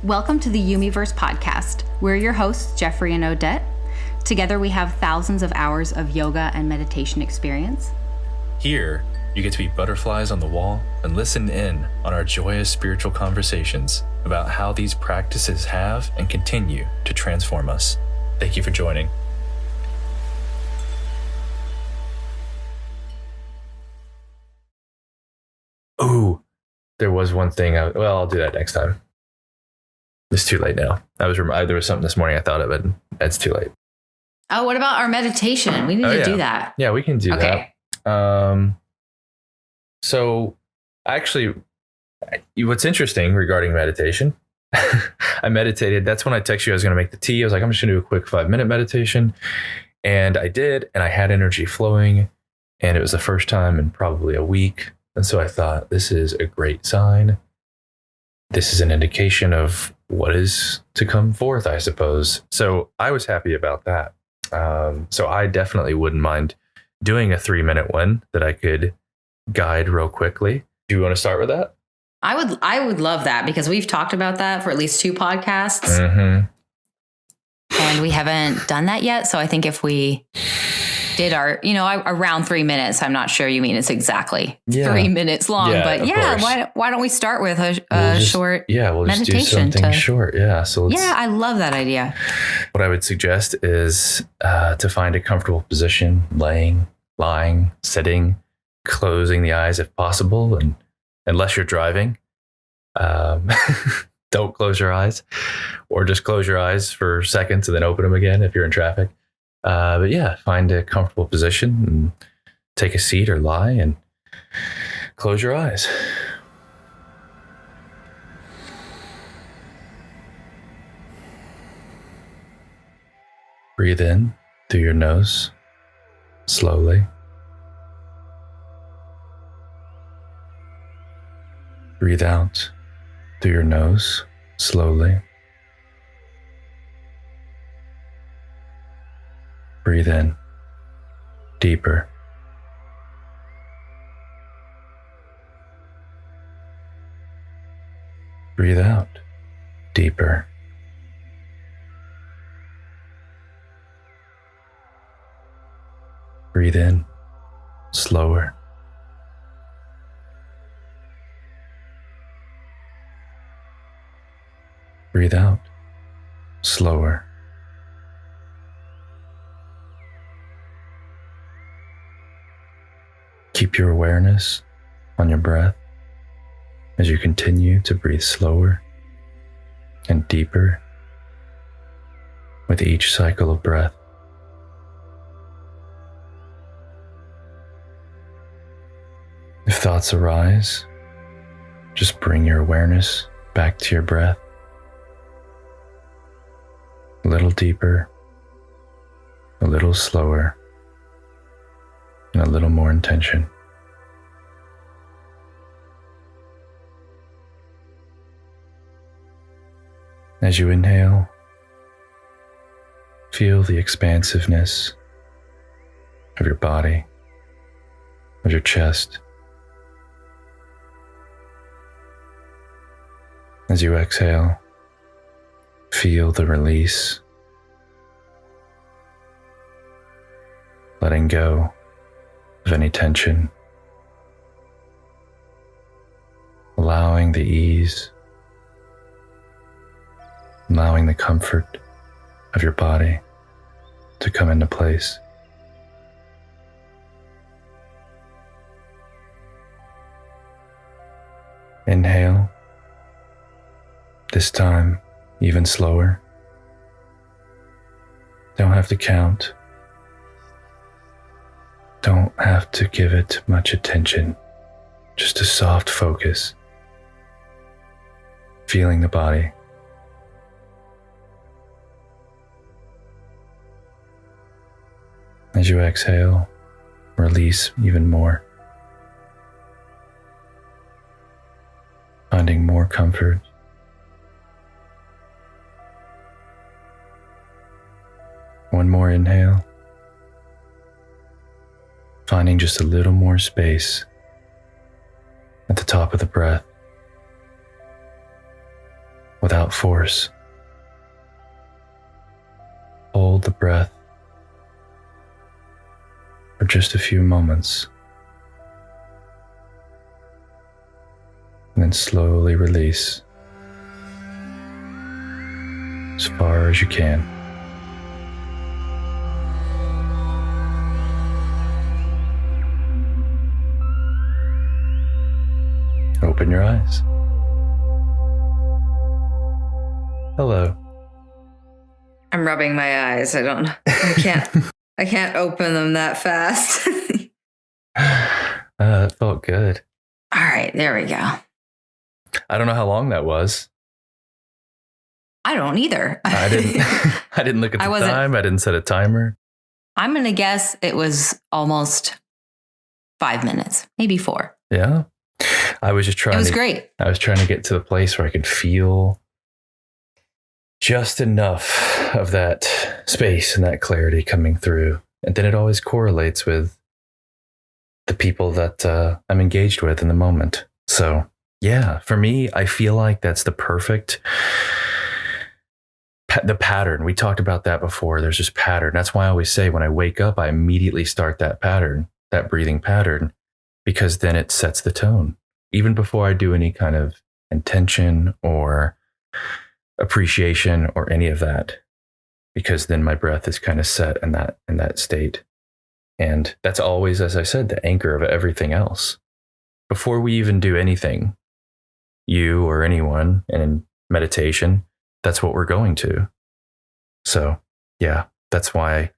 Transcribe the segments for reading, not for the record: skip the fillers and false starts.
Welcome to the YouMeVerse podcast. We're your hosts, Jeffrey and Odette. Together we have thousands of hours of yoga and meditation experience. Here, you get to be butterflies on the wall and listen in on our joyous spiritual conversations about how these practices have and continue to transform us. Thank you for joining. Oh, there was one thing. I'll do that next time. It's too late now. There was something this morning I thought of it. It's too late. Oh, what about our meditation? We need to do that. Yeah, we can do that. So actually, what's interesting regarding meditation, I meditated. That's when I texted you I was going to make the tea. I was like, I'm just going to do a quick 5-minute meditation. And I did, and I had energy flowing, and it was the first time in probably a week. And so I thought, this is a great sign. This is an indication of what is to come forth, I suppose. So I was happy about that. So I definitely wouldn't mind doing a 3-minute one that I could guide real quickly. Do you want to start with that? I would love that because we've talked about that for at least 2 podcasts. Mm-hmm. And we haven't done that yet. So I think if we did around 3 minutes, I'm not sure you mean it's exactly 3 minutes long, but why don't we start with a short meditation? Just do something short. Yeah. So I love that idea. What I would suggest is to find a comfortable position, lying, sitting, closing the eyes if possible. And unless you're driving, don't close your eyes, or just close your eyes for seconds and then open them again if you're in traffic. Find a comfortable position and take a seat or lie and close your eyes. Breathe in through your nose, slowly. Breathe out through your nose, slowly. Breathe in deeper. Breathe out deeper. Breathe in slower. Breathe out slower. Keep your awareness on your breath as you continue to breathe slower and deeper with each cycle of breath. If thoughts arise, just bring your awareness back to your breath. A little deeper, a little slower, and a little more intention. As you inhale, feel the expansiveness of your body, of your chest. As you exhale, feel the release, letting go of any tension, allowing the ease, allowing the comfort of your body to come into place. Inhale, this time even slower. Don't have to count. Don't have to give it much attention, just a soft focus, feeling the body. As you exhale, release even more, finding more comfort. One more inhale, finding just a little more space at the top of the breath. without force. Hold the breath for just a few moments. And then slowly release as far as you can. Open your eyes. Hello. I'm rubbing my eyes. I can't open them that fast. That felt good. All right, there we go. I don't know how long that was. I don't either. I didn't look at the time. I didn't set a timer. I'm going to guess it was almost 5 minutes, maybe 4. Yeah. I was just trying. It was great. I was trying to get to the place where I could feel just enough of that space and that clarity coming through. And then it always correlates with the people that I'm engaged with in the moment. So yeah, for me, I feel like that's the perfect, the pattern. We talked about that before. There's this pattern. That's why I always say when I wake up, I immediately start that pattern, that breathing pattern, because then it sets the tone. Even before I do any kind of intention or appreciation or any of that, because then my breath is kind of set in that state. And that's always, as I said, the anchor of everything else. Before we even do anything, you or anyone in meditation, that's what we're going to. So yeah, that's why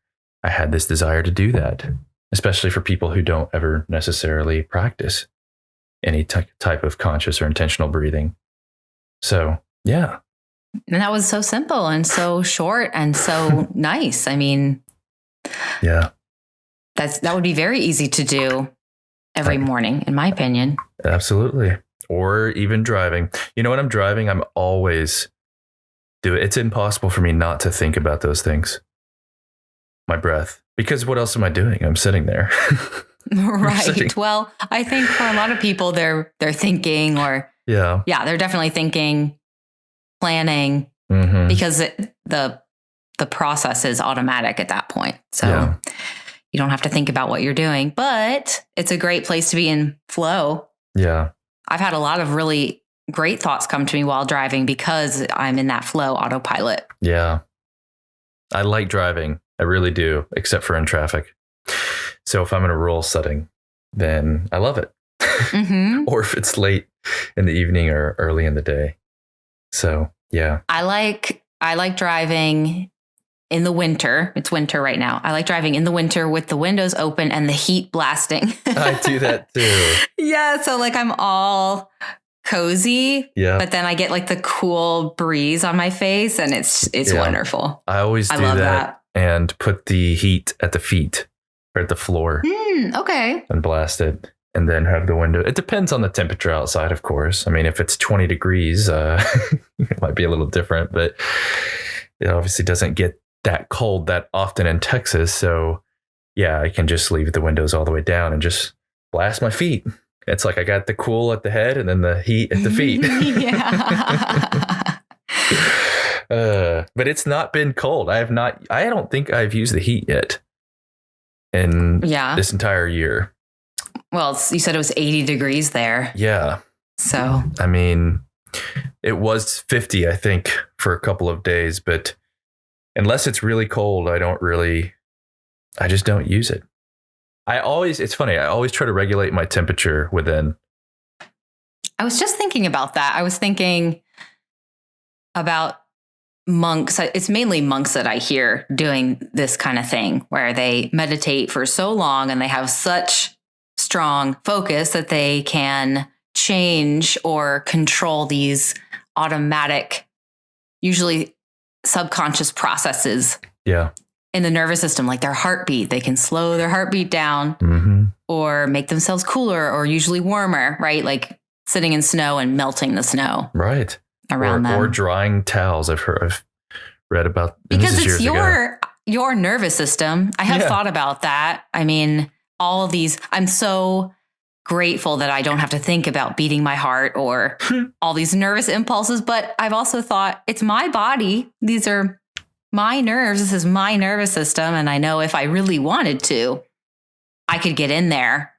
I had this desire to do that, especially for people who don't ever necessarily practice any type of conscious or intentional breathing. So yeah. And that was so simple and so short and so nice. I mean, yeah, that would be very easy to do every morning, in my opinion. Absolutely. Or even driving. You know, when I'm driving, I'm always do it. It's impossible for me not to think about those things. My breath. Because what else am I doing? I'm sitting there. Right. Well, I think for a lot of people, they're thinking or they're definitely thinking, planning, because the process is automatic at that point. So you don't have to think about what you're doing, but it's a great place to be in flow. Yeah. I've had a lot of really great thoughts come to me while driving because I'm in that flow autopilot. Yeah. I like driving. I really do, except for in traffic. So if I'm in a rural setting, then I love it. Or if it's late in the evening or early in the day. So, yeah. I like driving in the winter. It's winter right now. I like driving in the winter with the windows open and the heat blasting. I do that too. Yeah. So like I'm all cozy, but then I get like the cool breeze on my face and it's wonderful. I always do that and put the heat at the feet or at the floor. Okay. And blast it. And then have the window. It depends on the temperature outside, of course. I mean, if it's 20 degrees, it might be a little different, but it obviously doesn't get that cold that often in Texas. So yeah, I can just leave the windows all the way down and just blast my feet. It's like I got the cool at the head and then the heat at the feet. But it's not been cold. I don't think I've used the heat yet in this entire year. Well, you said it was 80 degrees there. Yeah. So, I mean, it was 50, I think, for a couple of days, but unless it's really cold, I just don't use it. It's funny. I always try to regulate my temperature within. I was just thinking about that. I was thinking about monks. It's mainly monks that I hear doing this kind of thing where they meditate for so long and they have such strong focus that they can change or control these automatic, usually subconscious processes in the nervous system, like their heartbeat. They can slow their heartbeat down or make themselves cooler or usually warmer, right? Like sitting in snow and melting the snow. Right. Around them. Or drying towels. I've read about because it's your nervous system. I have thought about that. I mean, all of these, I'm so grateful that I don't have to think about beating my heart or all these nervous impulses. But I've also thought it's my body. These are my nerves. This is my nervous system. And I know if I really wanted to, I could get in there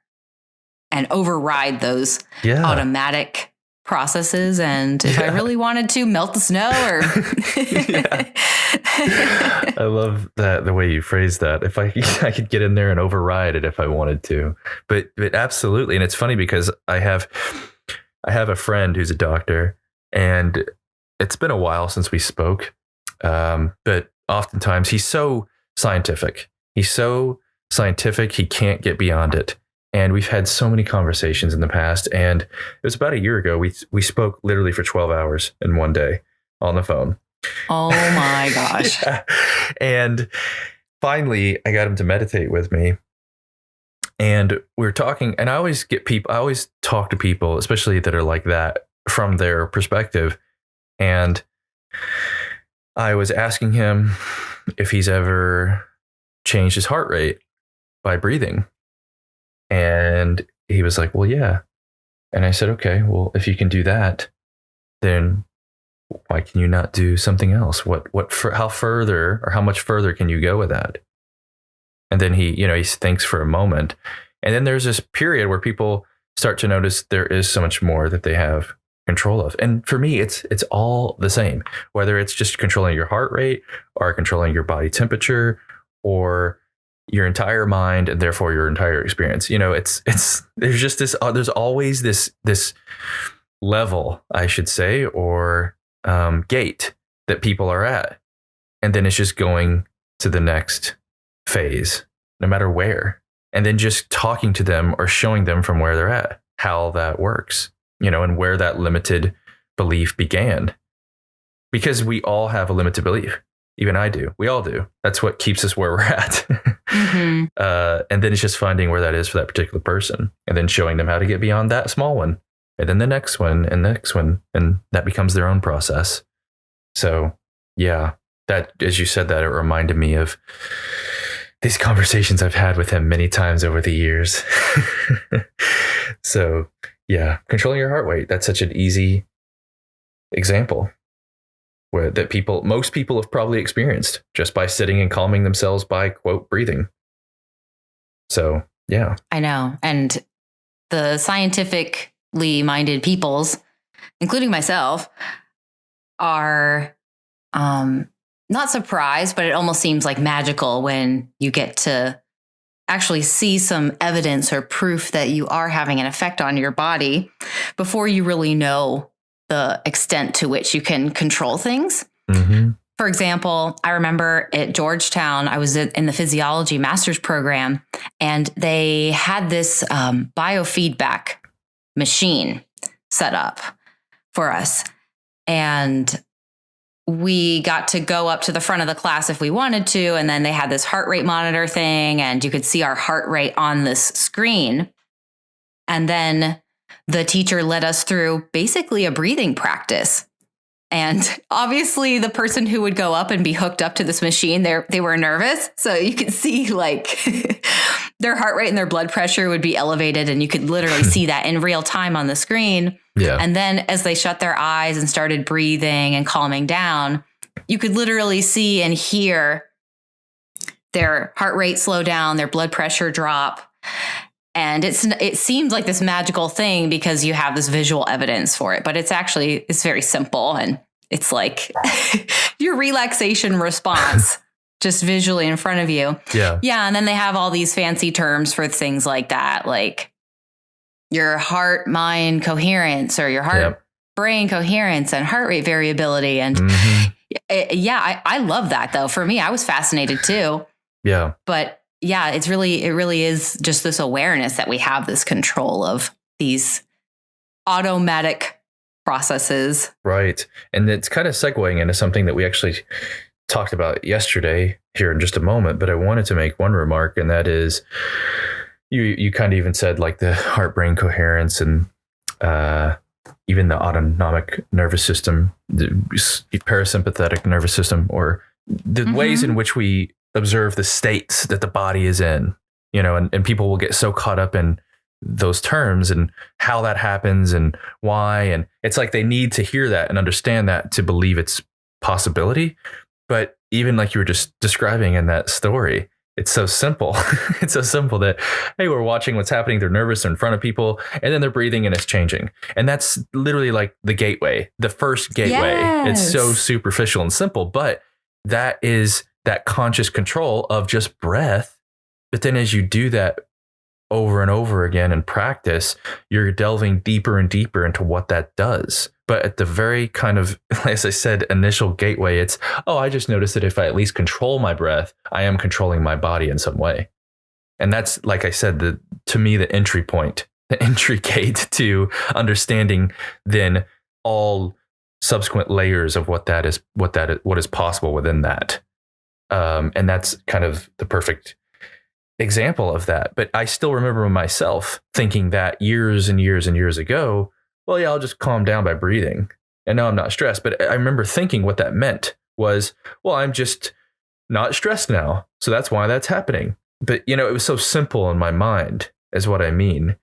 and override those automatic processes. And if I really wanted to, melt the snow or. I love that, the way you phrase that. If I could get in there and override it if I wanted to, but absolutely. And it's funny because I have a friend who's a doctor, and it's been a while since we spoke. But oftentimes he's so scientific. He can't get beyond it. And we've had so many conversations in the past. And it was about a year ago. We spoke literally for 12 hours in one day on the phone. Oh my gosh. And finally, I got him to meditate with me. And we were talking, and I always talk to people, especially that are like that, from their perspective. And I was asking him if he's ever changed his heart rate by breathing. And he was like, well, yeah. And I said, okay, well, if you can do that, then why can you not do something else? How further, or how much further can you go with that? And then he thinks for a moment. And then there's this period where people start to notice there is so much more that they have control of. And for me, it's all the same, whether it's just controlling your heart rate or controlling your body temperature or your entire mind and therefore your entire experience. There's just this, there's always this level, I should say, or gate that people are at. And then it's just going to the next phase, no matter where. And then just talking to them or showing them from where they're at, how that works, and where that limited belief began. Because we all have a limited belief. Even I do. We all do. That's what keeps us where we're at. Mm-hmm. And then it's just finding where that is for that particular person, and then showing them how to get beyond that small one, and then the next one and the next one. And that becomes their own process. So yeah, that, as you said that, it reminded me of these conversations I've had with him many times over the years. So yeah, controlling your heart rate. That's such an easy example that most people have probably experienced just by sitting and calming themselves by, quote, breathing. So, yeah. I know. And the scientifically minded peoples, including myself, are not surprised, but it almost seems like magical when you get to actually see some evidence or proof that you are having an effect on your body before you really know the extent to which you can control things. Mm-hmm. For example, I remember at Georgetown, I was in the physiology master's program, and they had this biofeedback machine set up for us. And we got to go up to the front of the class if we wanted to. And then they had this heart rate monitor thing, and you could see our heart rate on this screen. And then the teacher led us through basically a breathing practice. And obviously the person who would go up and be hooked up to this machine, they were nervous. So you could see like their heart rate and their blood pressure would be elevated. And you could literally see that in real time on the screen. Yeah. And then as they shut their eyes and started breathing and calming down, you could literally see and hear their heart rate slow down, their blood pressure drop. And it seems like this magical thing because you have this visual evidence for it, but it's very simple. And it's like your relaxation response just visually in front of you. Yeah. Yeah. And then they have all these fancy terms for things like that, like your heart mind coherence or your heart brain coherence and heart rate variability. And I love that though. For me, I was fascinated too. Yeah. But yeah, it really is just this awareness that we have this control of these automatic processes. Right. And it's kind of segueing into something that we actually talked about yesterday here in just a moment. But I wanted to make one remark, and that is you kind of even said like the heart brain coherence and even the autonomic nervous system, the parasympathetic nervous system, or the ways in which we observe the states that the body is in, and people will get so caught up in those terms and how that happens and why. And it's like they need to hear that and understand that to believe it's possibility. But even like you were just describing in that story, it's so simple. It's so simple that, hey, we're watching what's happening. They're nervous. They're in front of people and then they're breathing and it's changing. And that's literally like the gateway, the first gateway. Yes. It's so superficial and simple, but that is that conscious control of just breath. But then as you do that over and over again in practice, you're delving deeper and deeper into what that does. But at the very kind of, as I said, initial gateway, it's, oh, I just noticed that if I at least control my breath, I am controlling my body in some way. And that's, like I said, to me, the entry point, the entry gate to understanding then all subsequent layers of what is possible within that. And that's kind of the perfect example of that. But I still remember myself thinking that years and years and years ago, well, yeah, I'll just calm down by breathing. And now I'm not stressed. But I remember thinking what that meant was, well, I'm just not stressed now. So that's why that's happening. But, it was so simple in my mind is what I mean.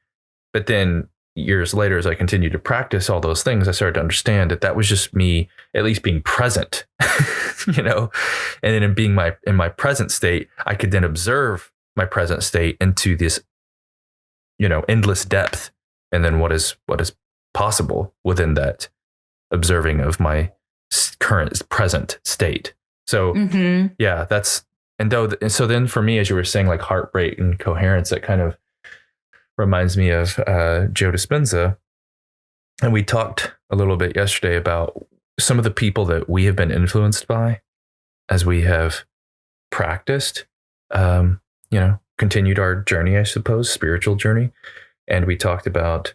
But then years later, as I continued to practice all those things, I started to understand that was just me at least being present, and then in my present state, I could then observe my present state into this, endless depth. And then what is possible within that observing of my current present state. So yeah, so then for me, as you were saying, like heartbreak and coherence, that kind of reminds me of Joe Dispenza. And we talked a little bit yesterday about some of the people that we have been influenced by as we have practiced, continued our journey, I suppose, spiritual journey. And we talked about,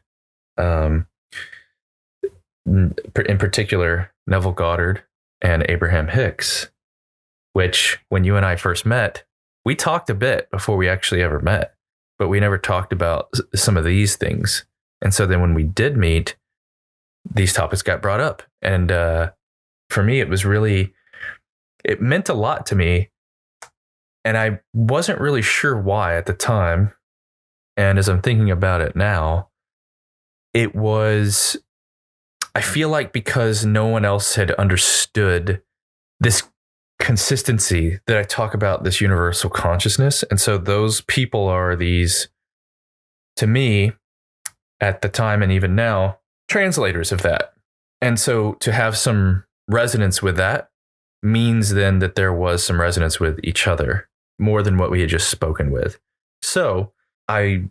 in particular, Neville Goddard and Abraham Hicks, which when you and I first met, we talked a bit before we actually ever met, but we never talked about some of these things. And so then when we did meet, these topics got brought up. And for me, it meant a lot to me. And I wasn't really sure why at the time. And as I'm thinking about it now, I feel like because no one else had understood this consistency that I talk about, this universal consciousness. And so those people are these, to me, at the time and even now, translators of that. And so to have some resonance with that means then that there was some resonance with each other more than what we had just spoken with. So I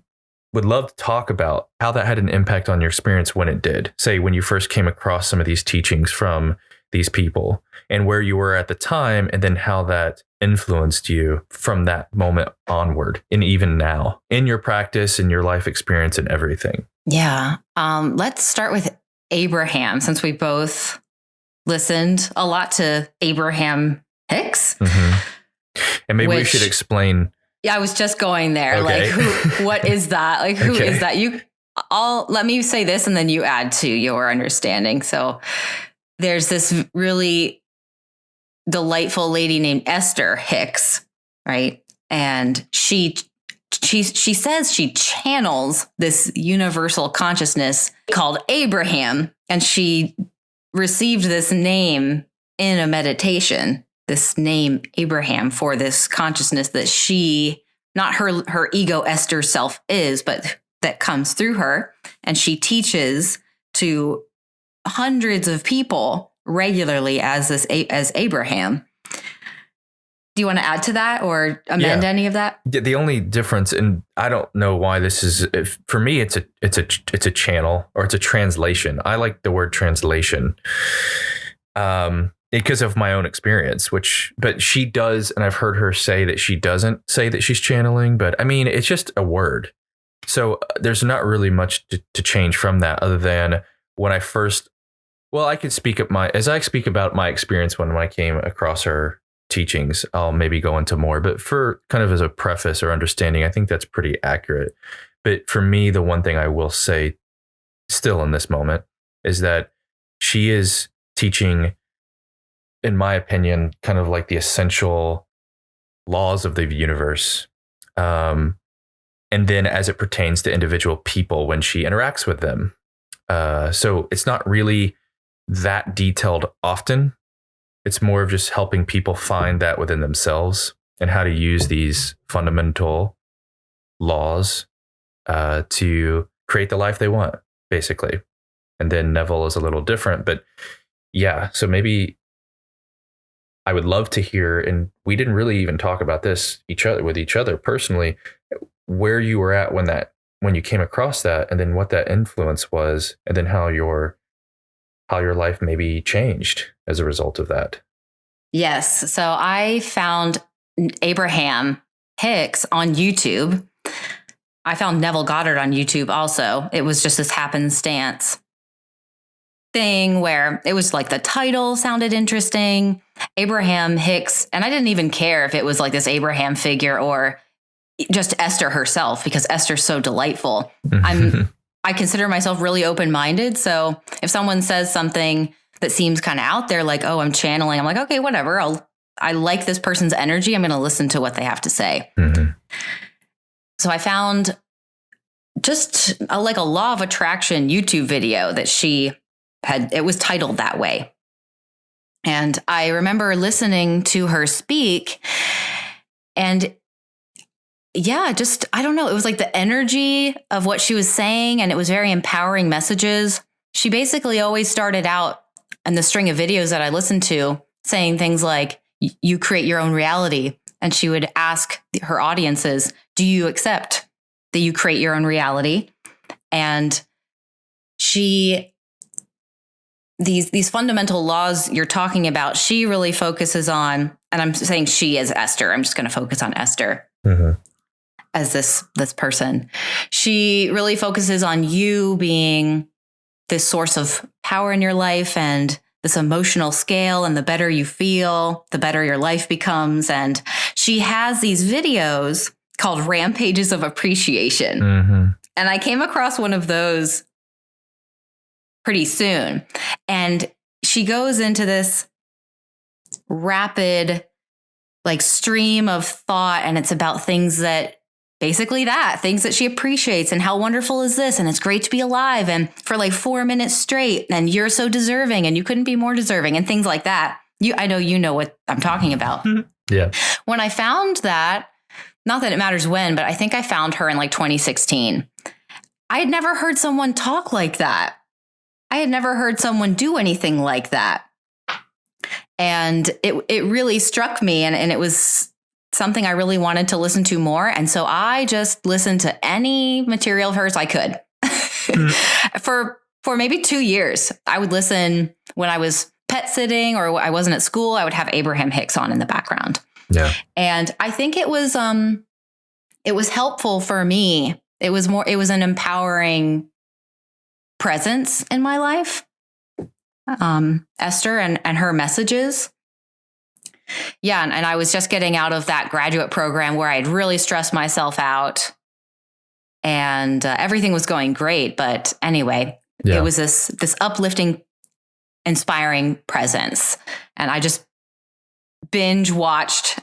would love to talk about how that had an impact on your experience when it did. Say when you first came across some of these teachings from these people and where you were at the time, and then how that influenced you from that moment onward and even now in your practice and your life experience and everything. Yeah. Let's start with Abraham, since we both listened a lot to Abraham Hicks. Mm-hmm. And maybe we should explain. Yeah, I was just going there. Okay. Like, what is that? Like, who is that? Let me say this and then you add to your understanding. So there's this really delightful lady named Esther Hicks, right? And she says she channels this universal consciousness called Abraham, and she received this name in a meditation, this name Abraham, for this consciousness that she, not her ego Esther self is, but that comes through her. And she teaches to hundreds of people regularly as Abraham. Do you want to add to that or amend any of that? The only difference, and I don't know why this is, for me, it's a channel, or it's a translation. I like the word translation because of my own experience, but she does. And I've heard her say that she doesn't say that she's channeling, but I mean, it's just a word. So there's not really much to change from that, other than when I first, I could speak as I speak about my experience when I came across her teachings, I'll maybe go into more, but for kind of as a preface or understanding, I think that's pretty accurate. But for me, the one thing I will say still in this moment is that she is teaching, in my opinion, kind of like the essential laws of the universe, and then as it pertains to individual people when she interacts with them. So it's not really that detailed often. It's more of just helping people find that within themselves and how to use these fundamental laws to create the life they want, basically. And then Neville is a little different, but yeah, so maybe I would love to hear, and we didn't really even talk about this with each other personally, where you were at when you came across that, and then what that influence was, and then how your life maybe changed as a result of that. Yes. So I found Abraham Hicks on YouTube. I found Neville Goddard on YouTube also. It was just this happenstance thing where it was like the title sounded interesting. Abraham Hicks, and I didn't even care if it was like this Abraham figure or just Esther herself, because Esther's so delightful. I consider myself really open-minded. So if someone says something that seems kind of out there, like, oh, I'm channeling, I'm like, okay, whatever. I like this person's energy. I'm going to listen to what they have to say. Mm-hmm. So I found just a law of attraction YouTube video that she had. It was titled that way. And I remember listening to her speak, and yeah, just, I don't know. It was like the energy of what she was saying, and it was very empowering messages. She basically always started out in the string of videos that I listened to saying things like, you create your own reality. And she would ask her audiences, do you accept that you create your own reality? And these fundamental laws you're talking about, she really focuses on, and I'm saying she as Esther, I'm just going to focus on Esther. Mm-hmm. As this person. She really focuses on you being this source of power in your life and this emotional scale, and the better you feel, the better your life becomes. And she has these videos called Rampages of Appreciation. Mm-hmm. And I came across one of those pretty soon. And she goes into this rapid stream of thought, and it's about things that she appreciates, and how wonderful is this, and it's great to be alive, and for 4 minutes straight, and you're so deserving, and you couldn't be more deserving, and things like that. I know you know what I'm talking about. Yeah. When I found that, not that it matters when, but I think I found her in 2016. I had never heard someone talk like that. I had never heard someone do anything like that. And it really struck me, and it was something I really wanted to listen to more. And so I just listened to any material of hers I could. For maybe 2 years. I would listen when I was pet sitting or I wasn't at school. I would have Abraham Hicks on in the background. Yeah. And I think it was helpful for me. It was an empowering presence in my life. Esther and her messages. Yeah. And I was just getting out of that graduate program where I'd really stressed myself out, and everything was going great. But anyway, It was this uplifting, inspiring presence. And I just binge watched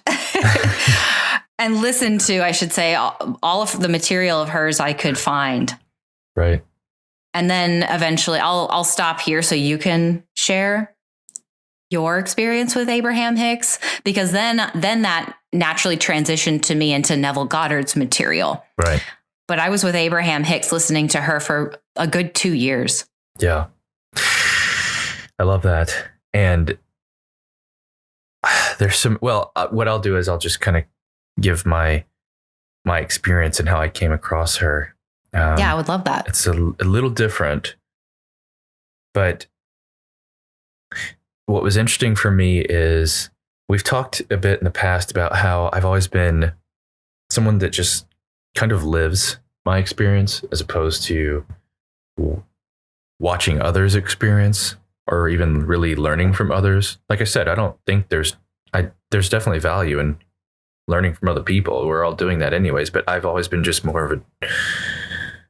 and listened to, I should say, all of the material of hers I could find. Right. And then eventually I'll stop here so you can share your experience with Abraham Hicks, because then that naturally transitioned to me into Neville Goddard's material. Right. But I was with Abraham Hicks listening to her for a good 2 years. Yeah. I love that. And there's what I'll do is I'll just kind of give my experience and how I came across her. Yeah, I would love that. It's a little different, but what was interesting for me is we've talked a bit in the past about how I've always been someone that just kind of lives my experience as opposed to watching others experience or even really learning from others. Like I said, I don't think there's definitely value in learning from other people. We're all doing that anyways, but I've always been just more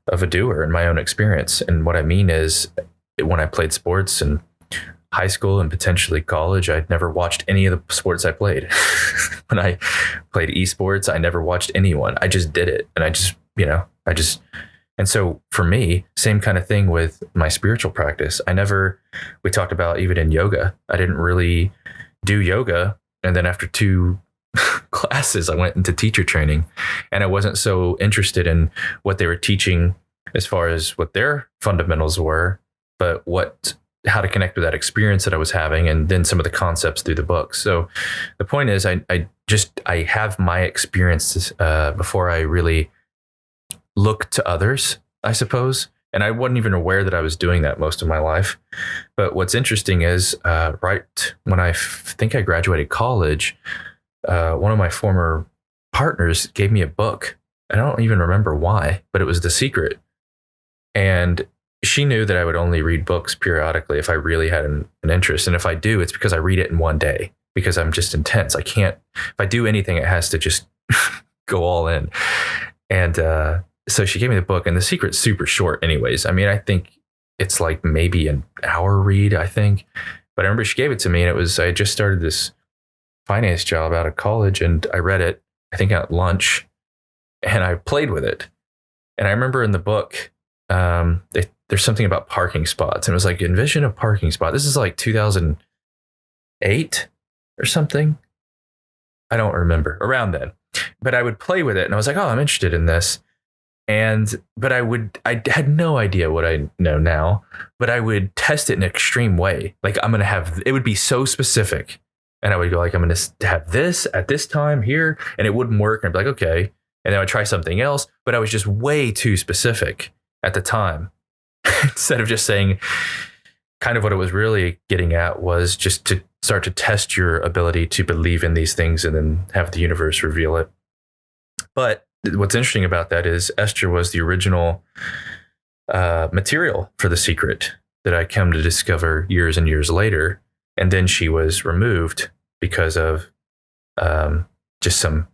of a doer in my own experience. And what I mean is, when I played sports in high school and potentially college, I'd never watched any of the sports I played. When I played esports, I never watched anyone. I just did it. And I just And so for me, same kind of thing with my spiritual practice. We talked about even in yoga, I didn't really do yoga. And then after 2 classes, I went into teacher training, and I wasn't so interested in what they were teaching as far as what their fundamentals were, but how to connect with that experience that I was having, and then some of the concepts through the book. So the point is, I have my experiences before I really look to others, I suppose. And I wasn't even aware that I was doing that most of my life. But what's interesting is right when I think I graduated college, one of my former partners gave me a book. I don't even remember why, but it was The Secret. And she knew that I would only read books periodically if I really had an interest. And if I do, it's because I read it in one day, because I'm just intense. If I do anything, it has to just go all in. And so she gave me the book, and The Secret's super short anyways. I mean, I think it's like maybe an hour read, I think. But I remember she gave it to me, and I had just started this finance job out of college, and I read it, I think at lunch, and I played with it. And I remember in the book, there's something about parking spots, and it was like, envision a parking spot. This is like 2008 or something. I don't remember, around then. But I would play with it, and I was like, oh, I'm interested in this. But I had no idea what I know now, but I would test it in an extreme way. Like, it would be so specific, and I would go like, I'm going to have this at this time here, and it wouldn't work. And I'd be like, okay. And then I would try something else, but I was just way too specific at the time. Instead of just saying, kind of what it was really getting at was just to start to test your ability to believe in these things and then have the universe reveal it. But what's interesting about that is Esther was the original material for The Secret that I come to discover years and years later. And then she was removed because of just some,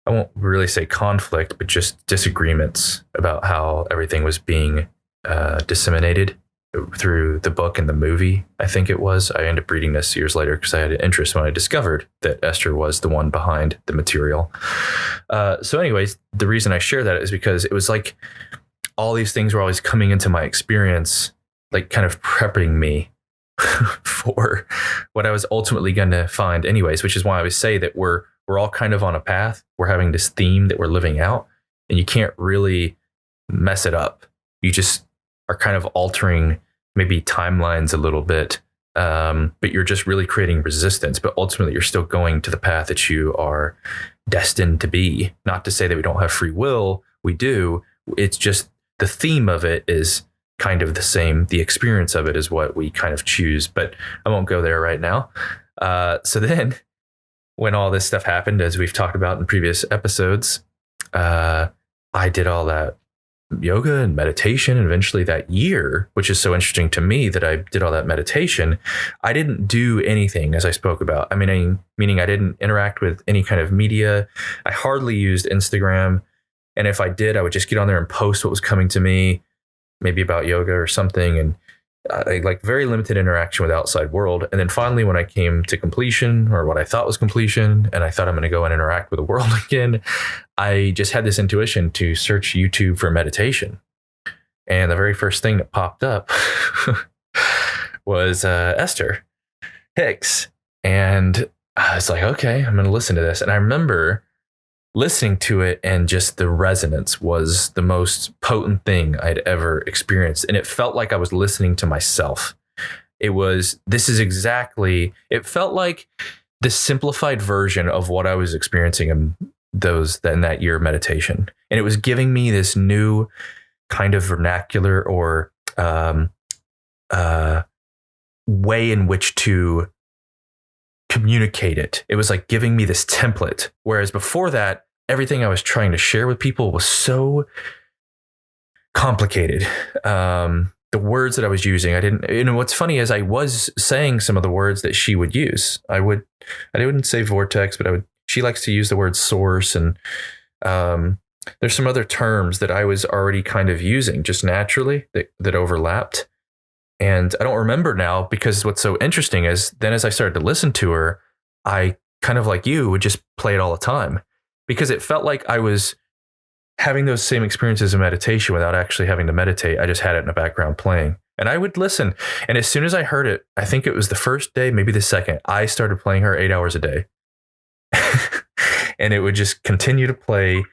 I won't really say conflict, but just disagreements about how everything was being disseminated through the book and the movie. I think it was. I ended up reading this years later because I had an interest when I discovered that Esther was the one behind the material. So anyways, the reason I share that is because it was like all these things were always coming into my experience, like kind of prepping me for what I was ultimately going to find anyways, which is why I always say that we're all kind of on a path. We're having this theme that we're living out, and you can't really mess it up. You just are kind of altering maybe timelines a little bit, but you're just really creating resistance. But ultimately, you're still going to the path that you are destined to be. Not to say that we don't have free will. We do. It's just the theme of it is kind of the same. The experience of it is what we kind of choose. But I won't go there right now. So then when all this stuff happened, as we've talked about in previous episodes, I did all that yoga and meditation. And eventually that year, which is so interesting to me that I did all that meditation, I didn't do anything as I spoke about. I mean, meaning I didn't interact with any kind of media. I hardly used Instagram. And if I did, I would just get on there and post what was coming to me, maybe about yoga or something. And I like very limited interaction with the outside world. And then finally, when I came to completion, or what I thought was completion, and I thought I'm going to go and interact with the world again, I just had this intuition to search YouTube for meditation. And the very first thing that popped up was Esther Hicks. And I was like, okay, I'm going to listen to this. And I remember listening to it, and just the resonance was the most potent thing I'd ever experienced. And it felt like I was listening to myself. It felt like the simplified version of what I was experiencing in that year of meditation. And it was giving me this new kind of vernacular or way in which to communicate it. It was like giving me this template. Whereas before that, everything I was trying to share with people was so complicated. The words that I was using, I didn't, what's funny is I was saying some of the words that she would use. I wouldn't say vortex, but she likes to use the word source. And there's some other terms that I was already kind of using just naturally that overlapped. And I don't remember now, because what's so interesting is then as I started to listen to her, I kind of like you would just play it all the time, because it felt like I was having those same experiences in meditation without actually having to meditate. I just had it in the background playing, and I would listen. And as soon as I heard it, I think it was the first day, maybe the second, I started playing her 8 hours a day. And it would just continue to play.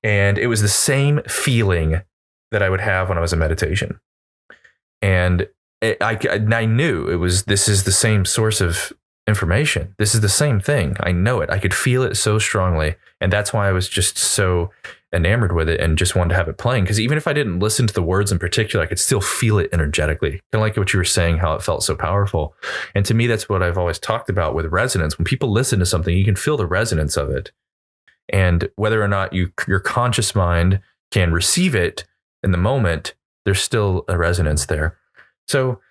And it was the same feeling that I would have when I was in meditation. And I knew this is the same source of information. This is the same thing. I know it. I could feel it so strongly. And that's why I was just so enamored with it and just wanted to have it playing. Because even if I didn't listen to the words in particular, I could still feel it energetically. Kind of like what you were saying, how it felt so powerful. And to me, that's what I've always talked about with resonance. When people listen to something, you can feel the resonance of it. And whether or not your conscious mind can receive it in the moment, there's still a resonance there. So,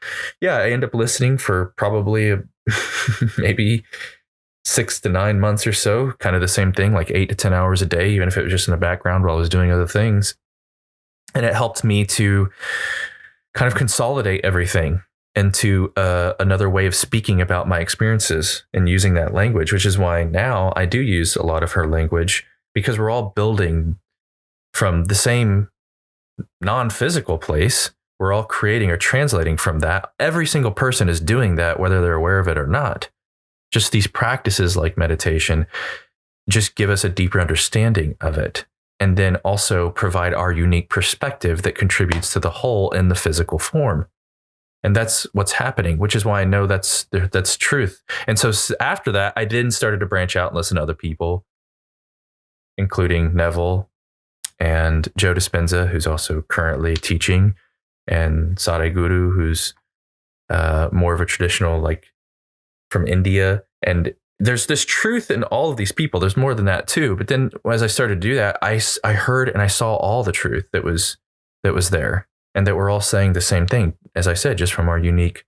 yeah, I end up listening for probably maybe 6 to 9 months or so, kind of the same thing, like 8 to 10 hours a day, even if it was just in the background while I was doing other things. And it helped me to kind of consolidate everything into another way of speaking about my experiences and using that language, which is why now I do use a lot of her language, because we're all building from the same non-physical place. We're all creating or translating from that. Every single person is doing that, whether they're aware of it or not. Just these practices like meditation just give us a deeper understanding of it, and then also provide our unique perspective that contributes to the whole in the physical form. And that's what's happening, which is why I know that's truth. And so after that, I then started to branch out and listen to other people, including Neville and Joe Dispenza, who's also currently teaching, and Sadhguru, who's more of a traditional, like from India. And there's this truth in all of these people. There's more than that too. But then as I started to do that, I heard and I saw all the truth that was there, and that we're all saying the same thing, as I said, just from our unique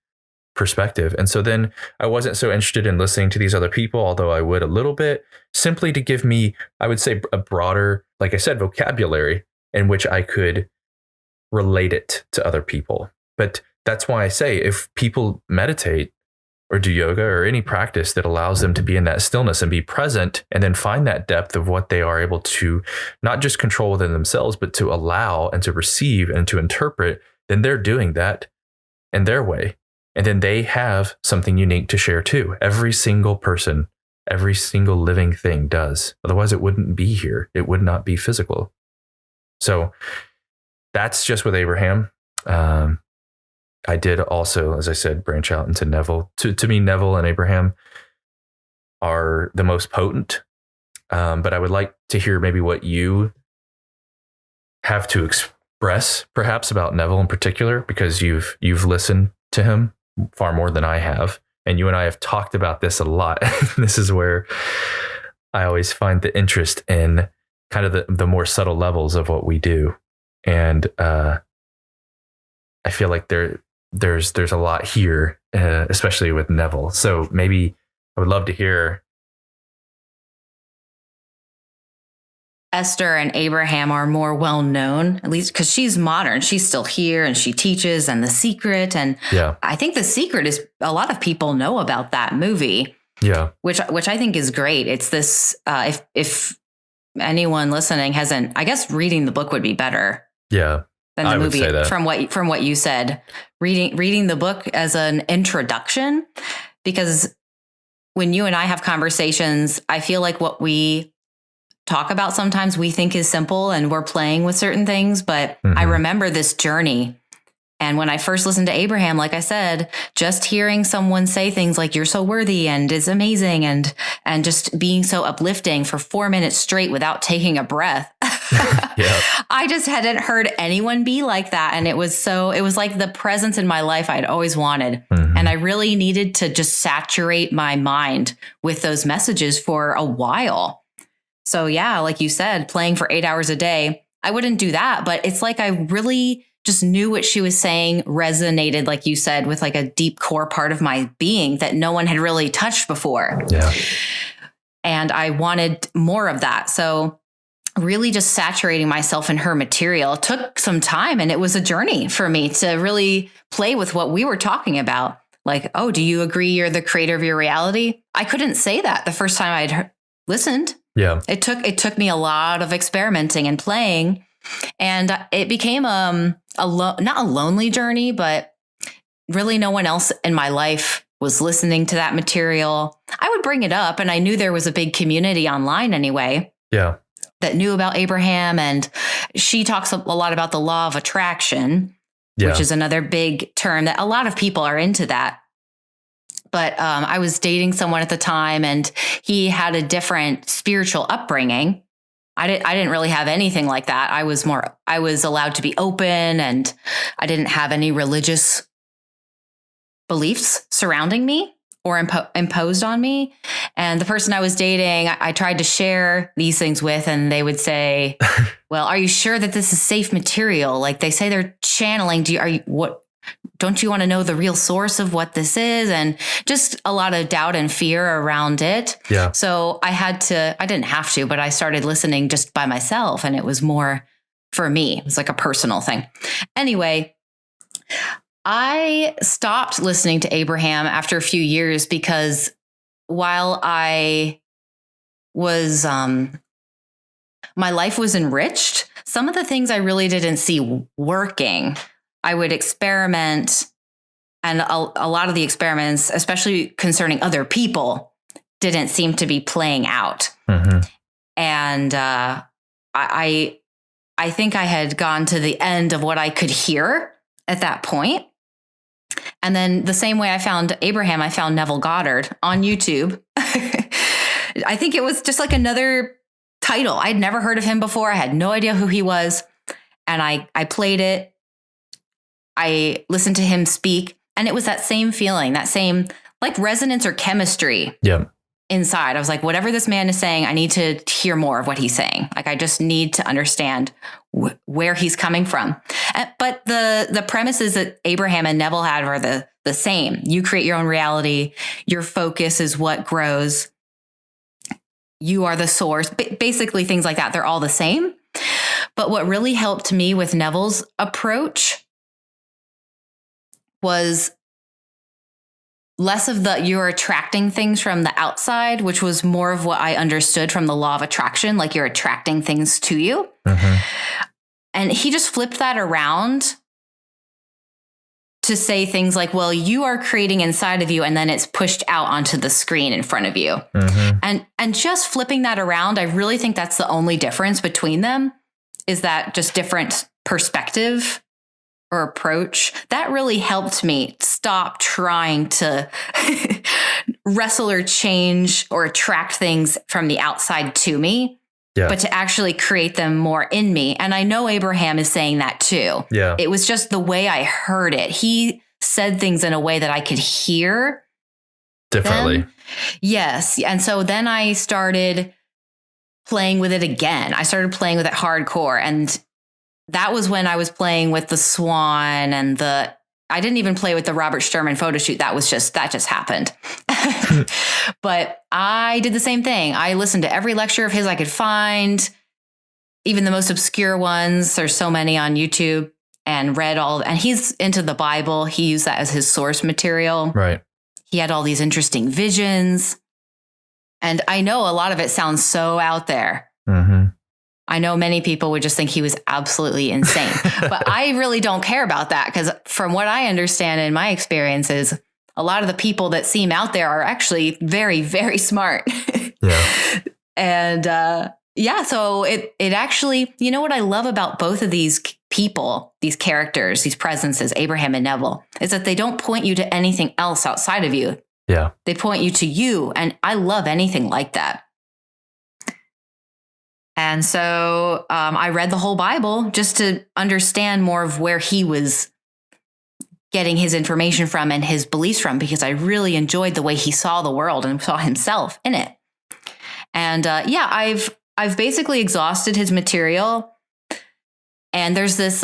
perspective. And so then I wasn't so interested in listening to these other people, although I would a little bit, simply to give me, I would say, a broader, like I said, vocabulary in which I could relate it to other people. But that's why I say, if people meditate or do yoga or any practice that allows them to be in that stillness and be present, and then find that depth of what they are able to not just control within themselves, but to allow and to receive and to interpret, then they're doing that in their way. And then they have something unique to share too. Every single person, every single living thing does. Otherwise, it wouldn't be here. It would not be physical. So that's just with Abraham. I did also, as I said, branch out into Neville. To me, Neville and Abraham are the most potent. But I would like to hear maybe what you have to express, perhaps, about Neville in particular, because you've listened to him far more than I have. And you and I have talked about this a lot. This is where I always find the interest in kind of the more subtle levels of what we do. And I feel like there's a lot here, especially with Neville. So maybe I would love to hear. Esther and Abraham are more well known, at least because she's modern. She's still here and she teaches, and The Secret. And yeah, I think The Secret is, a lot of people know about that movie. Yeah, which I think is great. It's this. If anyone listening hasn't, I guess reading the book would be better. Yeah. Than the movie, from what you said, reading the book as an introduction, because when you and I have conversations, I feel like what we talk about sometimes we think is simple and we're playing with certain things, but I remember this journey. And when I first listened to Abraham, like I said, just hearing someone say things like, "You're so worthy," and "It's amazing," and just being so uplifting for 4 minutes straight without taking a breath. Yeah. I just hadn't heard anyone be like that. And it was like the presence in my life I'd always wanted. And I really needed to just saturate my mind with those messages for a while. So yeah, like you said, playing for 8 hours a day, I wouldn't do that, but it's like I really just knew what she was saying resonated, like you said, with like a deep core part of my being that no one had really touched before. Yeah. And I wanted more of that. So really just saturating myself in her material took some time, and it was a journey for me to really play with what we were talking about. Like, oh, do you agree you're the creator of your reality? I couldn't say that the first time I'd listened. Yeah. It took me a lot of experimenting and playing, and it became not a lonely journey, but really no one else in my life was listening to that material. I would bring it up, and I knew there was a big community online anyway. Yeah. That knew about Abraham, and she talks a lot about the law of attraction, which is another big term that a lot of people are into that. But I was dating someone at the time, and he had a different spiritual upbringing. I didn't really have anything like that. I was allowed to be open, and I didn't have any religious beliefs surrounding me or imposed on me. And the person I was dating, I tried to share these things with, and they would say, well, are you sure that this is safe material? Like, they say they're channeling. Don't you want to know the real source of what this is? And just a lot of doubt and fear around it. Yeah. So I didn't have to, but I started listening just by myself, and it was more for me. It was like a personal thing. Anyway, I stopped listening to Abraham after a few years because while I was, my life was enriched, some of the things I really didn't see working. I would experiment, and a lot of the experiments, especially concerning other people, didn't seem to be playing out. Mm-hmm. And I think I had gone to the end of what I could hear at that point. And then the same way I found Abraham, I found Neville Goddard on YouTube. I think it was just like another title. I'd never heard of him before. I had no idea who he was. And I played it. I listened to him speak, and it was that same feeling, that same like resonance or chemistry inside. I was like, whatever this man is saying, I need to hear more of what he's saying. Like, I just need to understand where he's coming from. But the premises that Abraham and Neville had were the same. You create your own reality. Your focus is what grows. You are the source. Basically, things like that. They're all the same. But what really helped me with Neville's approach was less of you're attracting things from the outside, which was more of what I understood from the law of attraction, like you're attracting things to you. Mm-hmm. And he just flipped that around to say things like, well, you are creating inside of you, and then it's pushed out onto the screen in front of you. Mm-hmm. And just flipping that around, I really think that's the only difference between them, is that just different perspective or approach. That really helped me stop trying to wrestle or change or attract things from the outside to me, but to actually create them more in me. And I know Abraham is saying that too. Yeah. It was just the way I heard it. He said things in a way that I could hear differently. Yes. And so then I started playing with it again. I started playing with it hardcore, and that was when I was playing with the swan and I didn't even play with the Robert Sturman photo shoot. That just happened. But I did the same thing. I listened to every lecture of his I could find, even the most obscure ones. There's so many on YouTube, and read and he's into the Bible. He used that as his source material. Right. He had all these interesting visions. And I know a lot of it sounds so out there. Mm-hmm. I know many people would just think he was absolutely insane, but I really don't care about that, because from what I understand in my experiences, a lot of the people that seem out there are actually very, very smart. Yeah. And so it actually, you know what I love about both of these people, these characters, these presences, Abraham and Neville, is that they don't point you to anything else outside of you. Yeah. They point you to you. And I love anything like that. And so I read the whole Bible just to understand more of where he was getting his information from and his beliefs from, because I really enjoyed the way he saw the world and saw himself in it. And I've basically exhausted his material. And there's this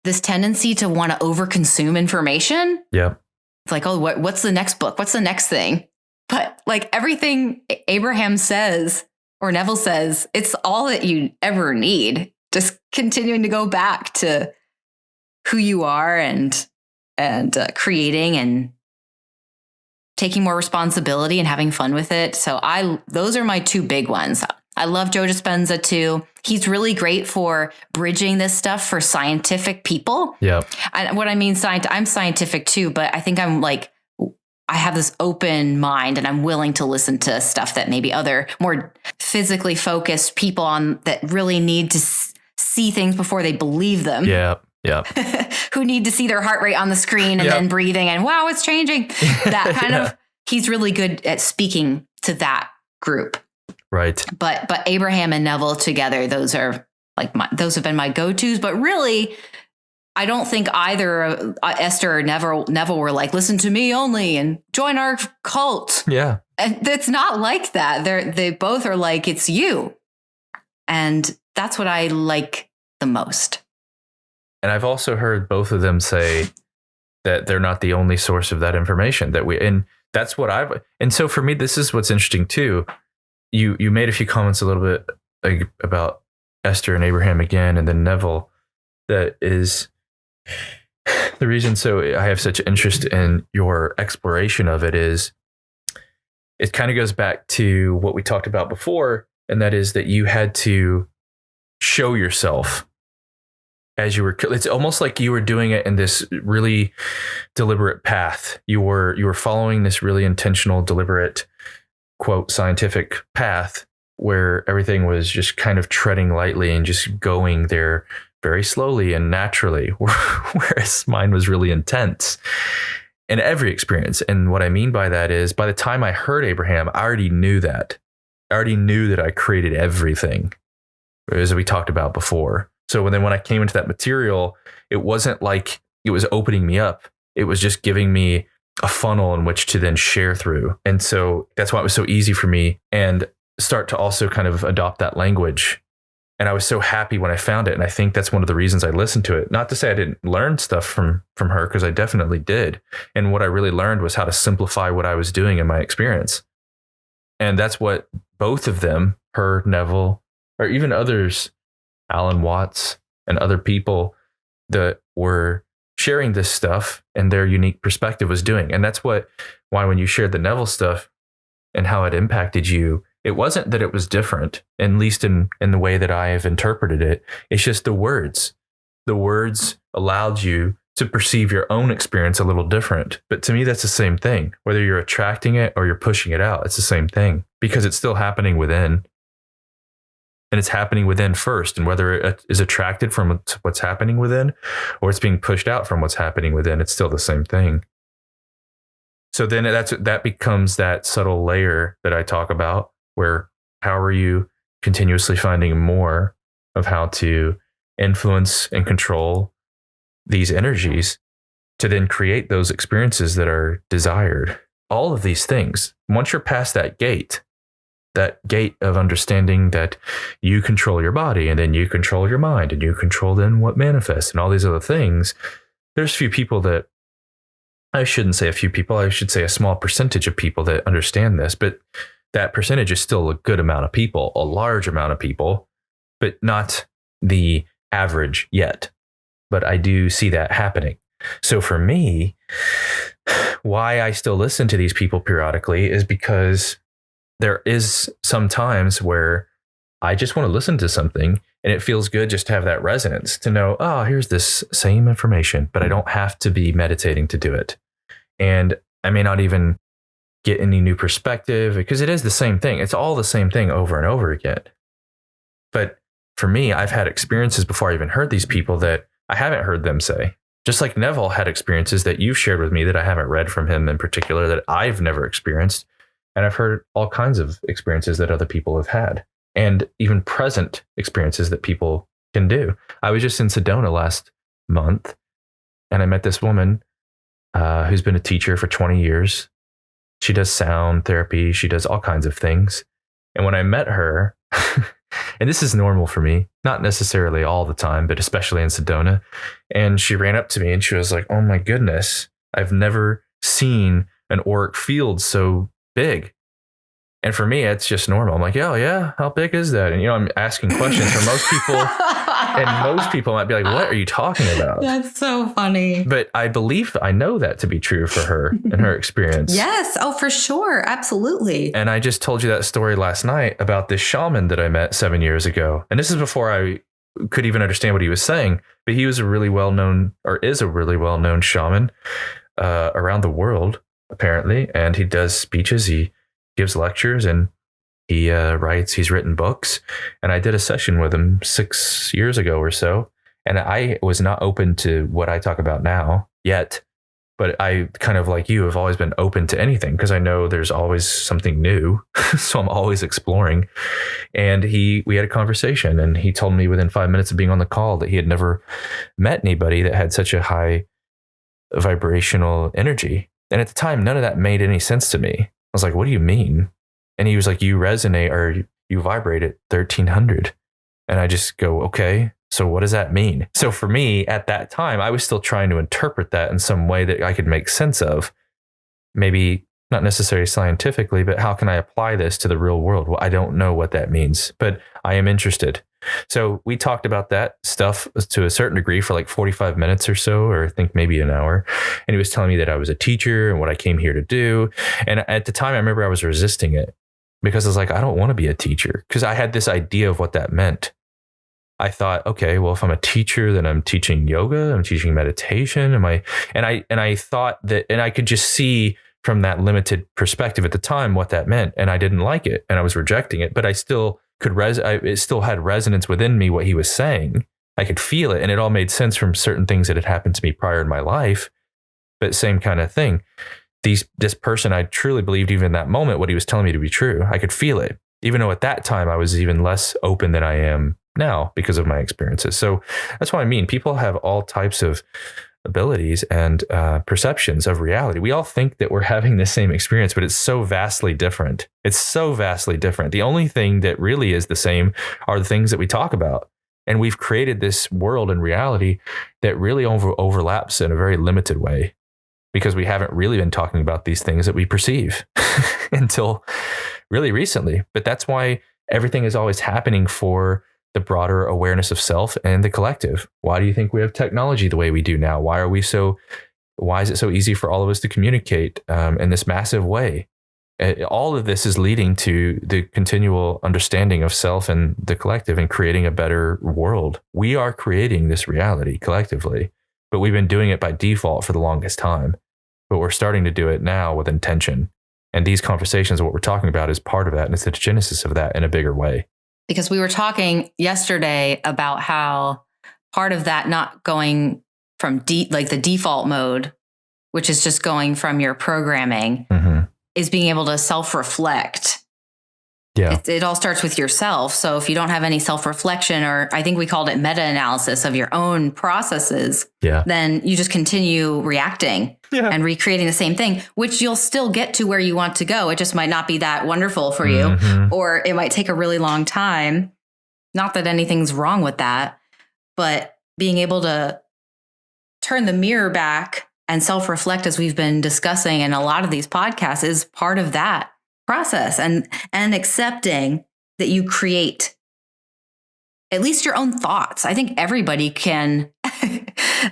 tendency to want to overconsume information. Yeah. It's like, oh, what's the next book? What's the next thing? But like everything Abraham says or Neville says, it's all that you ever need. Just continuing to go back to who you are and creating and taking more responsibility and having fun with it. So those are my two big ones. I love Joe Dispenza too. He's really great for bridging this stuff for scientific people. Yeah. And what I mean, I'm scientific too, but I think I'm like, I have this open mind and I'm willing to listen to stuff that maybe other more physically focused people on that really need to see things before they believe them. Yeah. Yeah. Who need to see their heart rate on the screen and then breathing and wow, it's changing. That kind of, he's really good at speaking to that group. Right. But Abraham and Neville together, those have been my go-tos, but really I don't think either Esther or Neville were like, listen to me only and join our cult. Yeah. And it's not like that. They both are like, it's you. And that's what I like the most. And I've also heard both of them say that they're not the only source of that information and that's what and so for me, this is what's interesting too. You made a few comments a little bit like about Esther and Abraham again, and then Neville. That is the reason. So I have such interest in your exploration of it is it kind of goes back to what we talked about before. And that is that you had to show yourself as you were, it's almost like you were doing it in this really deliberate path. You were following this really intentional, deliberate, quote, scientific path where everything was just kind of treading lightly and just going there very slowly and naturally, whereas mine was really intense in every experience. And what I mean by that is by the time I heard Abraham, I already knew that. I already knew that I created everything, as we talked about before. So when I came into that material, it wasn't like it was opening me up. It was just giving me a funnel in which to then share through. And so that's why it was so easy for me and start to also kind of adopt that language. And I was so happy when I found it. And I think that's one of the reasons I listened to it. Not to say I didn't learn stuff from her, because I definitely did. And what I really learned was how to simplify what I was doing in my experience. And that's what both of them, her, Neville, or even others, Alan Watts and other people that were sharing this stuff and their unique perspective was doing. And that's why when you shared the Neville stuff and how it impacted you, it wasn't that it was different, at least in the way that I have interpreted it. It's just the words. The words allowed you to perceive your own experience a little different. But to me, that's the same thing. Whether you're attracting it or you're pushing it out, it's the same thing because it's still happening within. And it's happening within first. And whether it is attracted from what's happening within or it's being pushed out from what's happening within, it's still the same thing. So then that becomes that subtle layer that I talk about, where how are you continuously finding more of how to influence and control these energies to then create those experiences that are desired. All of these things, once you're past that gate of understanding that you control your body and then you control your mind and you control then what manifests and all these other things, there's few people that, I shouldn't say a few people, I should say a small percentage of people that understand this, but that percentage is still a good amount of people, a large amount of people, but not the average yet. But I do see that happening. So for me, why I still listen to these people periodically is because there is some times where I just want to listen to something and it feels good just to have that resonance, to know, oh, here's this same information, but I don't have to be meditating to do it. And I may not even get any new perspective because it is the same thing. It's all the same thing over and over again. But for me, I've had experiences before I even heard these people that I haven't heard them say. Just like Neville had experiences that you've shared with me that I haven't read from him in particular, that I've never experienced. And I've heard all kinds of experiences that other people have had, and even present experiences that people can do. I was just in Sedona last month and I met this woman who's been a teacher for 20 years. She does sound therapy. She does all kinds of things. And when I met her, and this is normal for me, not necessarily all the time, but especially in Sedona. And she ran up to me and she was like, oh my goodness, I've never seen an auric field so big. And for me, it's just normal. I'm like, oh yeah, how big is that? And I'm asking questions. For most people, And most people might be like, what are you talking about? That's so funny. But I know that to be true for her and her experience. Yes. Oh, for sure. Absolutely. And I just told you that story last night about this shaman that I met 7 years ago. And this is before I could even understand what he was saying. But he was a really well-known, or is a really well-known shaman around the world, apparently. And he does speeches. He gives lectures and he writes. He's written books. And I did a session with him 6 years ago or so. And I was not open to what I talk about now yet. But I kind of, like you, have always been open to anything because I know there's always something new. So I'm always exploring. And we had a conversation and he told me within 5 minutes of being on the call that he had never met anybody that had such a high vibrational energy. And at the time, none of that made any sense to me. I was like, what do you mean? And he was like, you resonate or you vibrate at 1300. And I just go, okay. So what does that mean? So for me at that time, I was still trying to interpret that in some way that I could make sense of. Maybe not necessarily scientifically, but how can I apply this to the real world? Well, I don't know what that means, but I am interested. So we talked about that stuff to a certain degree for like 45 minutes or so, or I think maybe an hour. And he was telling me that I was a teacher and what I came here to do. And at the time, I remember I was resisting it because I was like, I don't want to be a teacher because I had this idea of what that meant. I thought, okay, well, if I'm a teacher, then I'm teaching yoga, I'm teaching meditation. And I thought that, and I could just see from that limited perspective at the time what that meant. And I didn't like it and I was rejecting it, but I still it still had resonance within me, what he was saying. I could feel it and it all made sense from certain things that had happened to me prior in my life, but same kind of thing. This person, I truly believed even in that moment, what he was telling me to be true. I could feel it, even though at that time I was even less open than I am now because of my experiences. So that's what I mean. People have all types of abilities and perceptions of reality. We all think that we're having the same experience, but it's so vastly different. It's so vastly different. The only thing that really is the same are the things that we talk about. And we've created this world and reality that really overlaps in a very limited way because we haven't really been talking about these things that we perceive until really recently. But that's why everything is always happening for the broader awareness of self and the collective. Why do you think we have technology the way we do now? Why is it so easy for all of us to communicate in this massive way? All of this is leading to the continual understanding of self and the collective and creating a better world. We are creating this reality collectively, but we've been doing it by default for the longest time. But we're starting to do it now with intention. And these conversations, what we're talking about is part of that. And it's the genesis of that in a bigger way. Because we were talking yesterday about how part of that not going from like the default mode, which is just going from your programming, is being able to self-reflect. Yeah. It all starts with yourself. So if you don't have any self-reflection, or I think we called it meta-analysis of your own processes, then you just continue reacting and recreating the same thing, which you'll still get to where you want to go. It just might not be that wonderful for you, or it might take a really long time. Not that anything's wrong with that, but being able to turn the mirror back and self-reflect, as we've been discussing in a lot of these podcasts, is part of that process, and accepting that you create at least your own thoughts. I think everybody can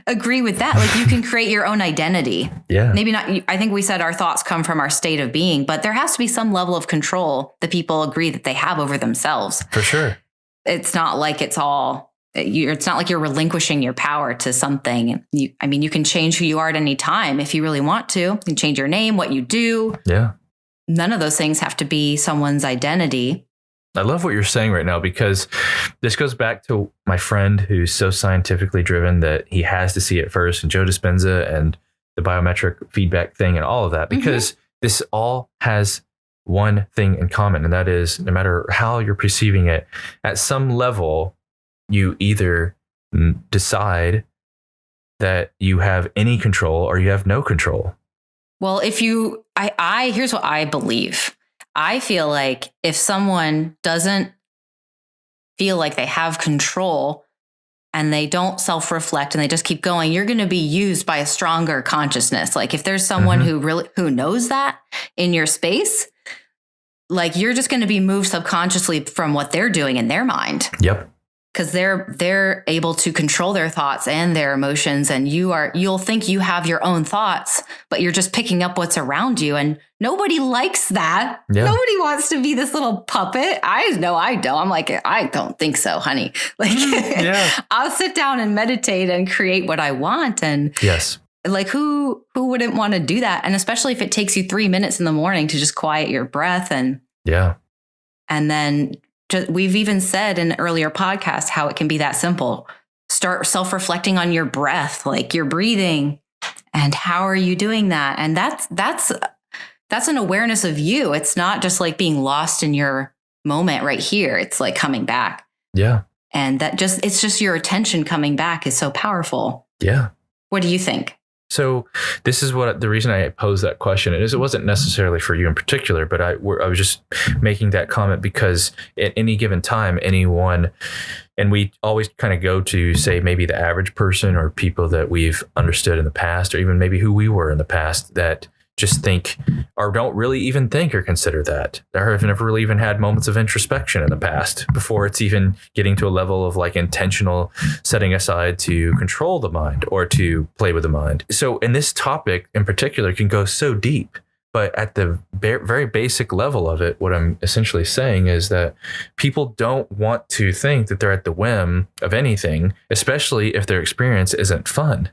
agree with that. Like you can create your own identity. Yeah. Maybe not. I think we said our thoughts come from our state of being, but there has to be some level of control that people agree that they have over themselves. For sure. It's not like it's not like you're relinquishing your power to something. You can change who you are at any time if you really want to. You can change your name, what you do. Yeah. None of those things have to be someone's identity. I love what you're saying right now, because this goes back to my friend who's so scientifically driven that he has to see it first, and Joe Dispenza and the biometric feedback thing and all of that, because this all has one thing in common. And that is, no matter how you're perceiving it, at some level, you either decide that you have any control or you have no control. Well, here's what I believe. I feel like if someone doesn't feel like they have control and they don't self-reflect and they just keep going, you're going to be used by a stronger consciousness. Like if there's someone who knows that in your space, like you're just going to be moved subconsciously from what they're doing in their mind. Yep. because they're able to control their thoughts and their emotions, and you'll think you have your own thoughts, but you're just picking up what's around you, and nobody likes that. Yeah. Nobody wants to be this little puppet. I know I don't. I'm like, I don't think so, honey. Like, I'll sit down and meditate and create what I want. And yes, like who wouldn't want to do that? And especially if it takes you 3 minutes in the morning to just quiet your breath and then. We've even said in an earlier podcast how it can be that simple. Start self-reflecting on your breath, like your breathing, and how are you doing that? And that's an awareness of you. It's not just like being lost in your moment right here. It's like coming back. Yeah. And it's just your attention coming back is so powerful. Yeah. What do you think? So this is the reason I posed that question is it wasn't necessarily for you in particular, but I was just making that comment because at any given time, anyone, and we always kind of go to say maybe the average person or people that we've understood in the past, or even maybe who we were in the past that just think or don't really even think or consider that, or have never really even had moments of introspection in the past before it's even getting to a level of like intentional setting aside to control the mind or to play with the mind. So in this topic in particular can go so deep, but at the very basic level of it, what I'm essentially saying is that people don't want to think that they're at the whim of anything, especially if their experience isn't fun.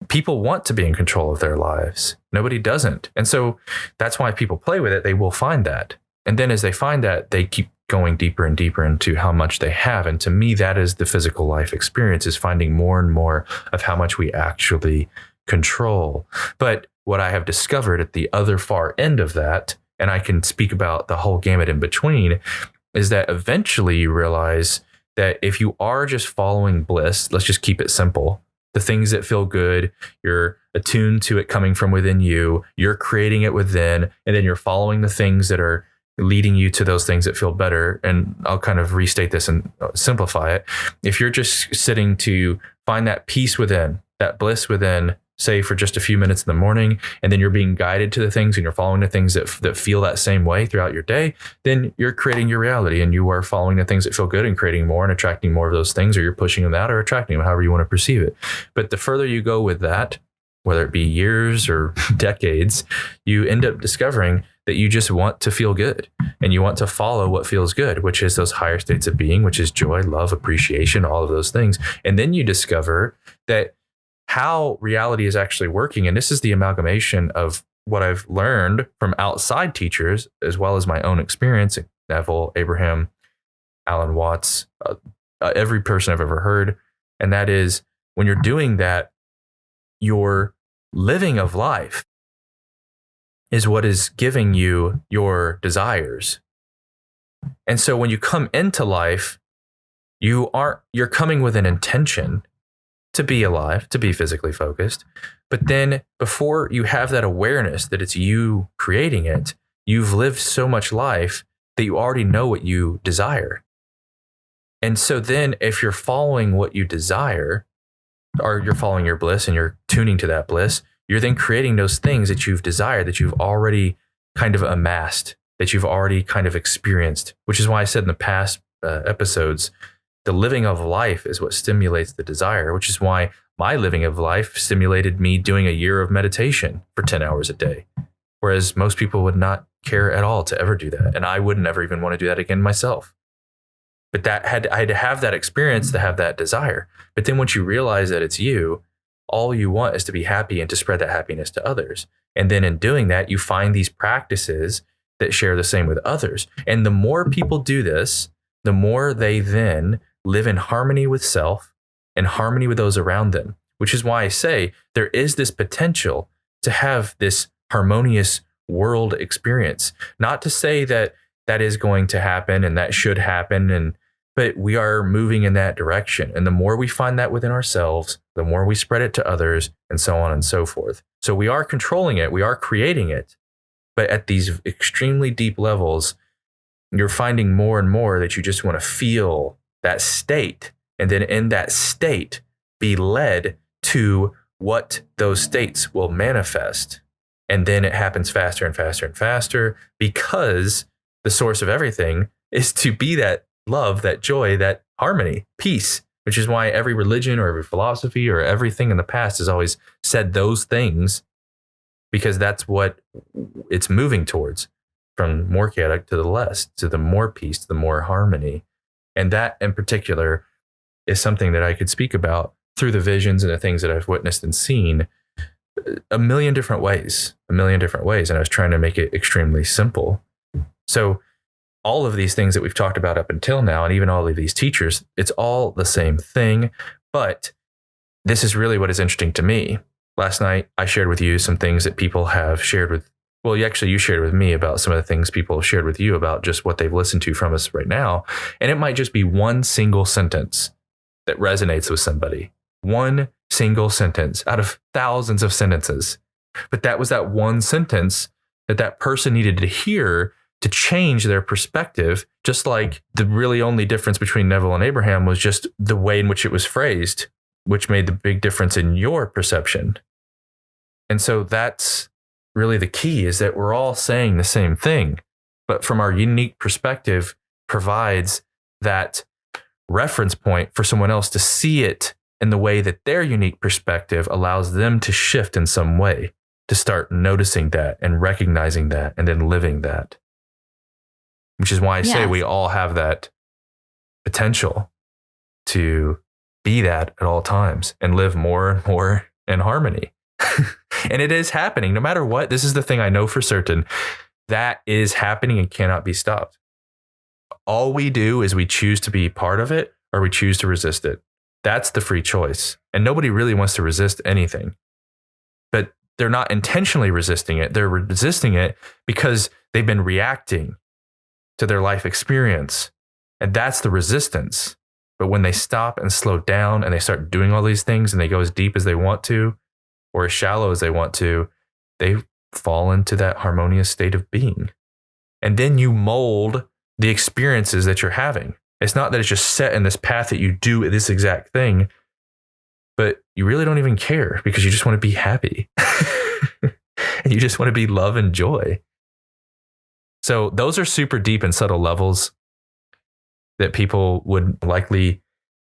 People want to be in control of their lives. Nobody doesn't. And so that's why people play with it. They will find that. And then as they find that, they keep going deeper and deeper into how much they have. And to me, that is the physical life experience, is finding more and more of how much we actually control. But what I have discovered at the other far end of that, and I can speak about the whole gamut in between, is that eventually you realize that if you are just following bliss, let's just keep it simple, the things that feel good, you're attuned to it coming from within you, you're creating it within, and then you're following the things that are leading you to those things that feel better. And I'll kind of restate this and simplify it. If you're just sitting to find that peace within, that bliss within, say for just a few minutes in the morning, and then you're being guided to the things and you're following the things that feel that same way throughout your day, then you're creating your reality and you are following the things that feel good and creating more and attracting more of those things, or you're pushing them out or attracting them, however you want to perceive it. But the further you go with that, whether it be years or decades, you end up discovering that you just want to feel good and you want to follow what feels good, which is those higher states of being, which is joy, love, appreciation, all of those things. And then you discover that how reality is actually working. And this is the amalgamation of what I've learned from outside teachers, as well as my own experience, Neville, Abraham, Alan Watts, every person I've ever heard. And that is, when you're doing that, your living of life is what is giving you your desires. And so when you come into life, you're coming with an intention to be alive, to be physically focused. But then before you have that awareness that it's you creating it, you've lived so much life that you already know what you desire. And so then if you're following what you desire, or you're following your bliss and you're tuning to that bliss, you're then creating those things that you've desired, that you've already kind of amassed, that you've already kind of experienced, which is why I said in the past episodes, the living of life is what stimulates the desire, which is why my living of life stimulated me doing a year of meditation for 10 hours a day, whereas most people would not care at all to ever do that. And I would never even want to do that again myself. But I had to have that experience to have that desire. But then once you realize that it's you, all you want is to be happy and to spread that happiness to others. And then in doing that, you find these practices that share the same with others. And the more people do this, the more they then live in harmony with self and harmony with those around them, which is why I say there is this potential to have this harmonious world experience. Not to say that that is going to happen and that should happen, but we are moving in that direction. And the more we find that within ourselves, the more we spread it to others, and so on and so forth. So we are controlling it, we are creating it, but at these extremely deep levels, you're finding more and more that you just want to feel that state, and then in that state be led to what those states will manifest. And then it happens faster and faster and faster, because the source of everything is to be that love, that joy, that harmony, peace, which is why every religion or every philosophy or everything in the past has always said those things, because that's what it's moving towards, from more chaotic to the less, to the more peace, to the more harmony. And that in particular is something that I could speak about through the visions and the things that I've witnessed and seen a million different ways. And I was trying to make it extremely simple. So all of these things that we've talked about up until now, and even all of these teachers, it's all the same thing. But this is really what is interesting to me. Last night, I shared with you some things that people have shared with, well, you shared with me about some of the things people have shared with you about just what they've listened to from us right now. And it might just be one single sentence that resonates with somebody. One single sentence out of thousands of sentences. But that was that one sentence that person needed to hear to change their perspective. Just like the really only difference between Neville and Abraham was just the way in which it was phrased, which made the big difference in your perception. And so that's really the key, is that we're all saying the same thing, but from our unique perspective provides that reference point for someone else to see it in the way that their unique perspective allows them to shift in some way, to start noticing that and recognizing that and then living that. Which is why I say we all have that potential to be that at all times and live more and more in harmony. And it is happening no matter what. This is the thing I know for certain. That is happening and cannot be stopped. All we do is we choose to be part of it or we choose to resist it. That's the free choice. And nobody really wants to resist anything. But they're not intentionally resisting it. They're resisting it because they've been reacting to their life experience. And that's the resistance. But when they stop and slow down and they start doing all these things and they go as deep as they want to, or as shallow as they want to, they fall into that harmonious state of being. And then you mold the experiences that you're having. It's not that it's just set in this path that you do this exact thing, but you really don't even care because you just want to be happy. And you just want to be love and joy. So those are super deep and subtle levels that people would likely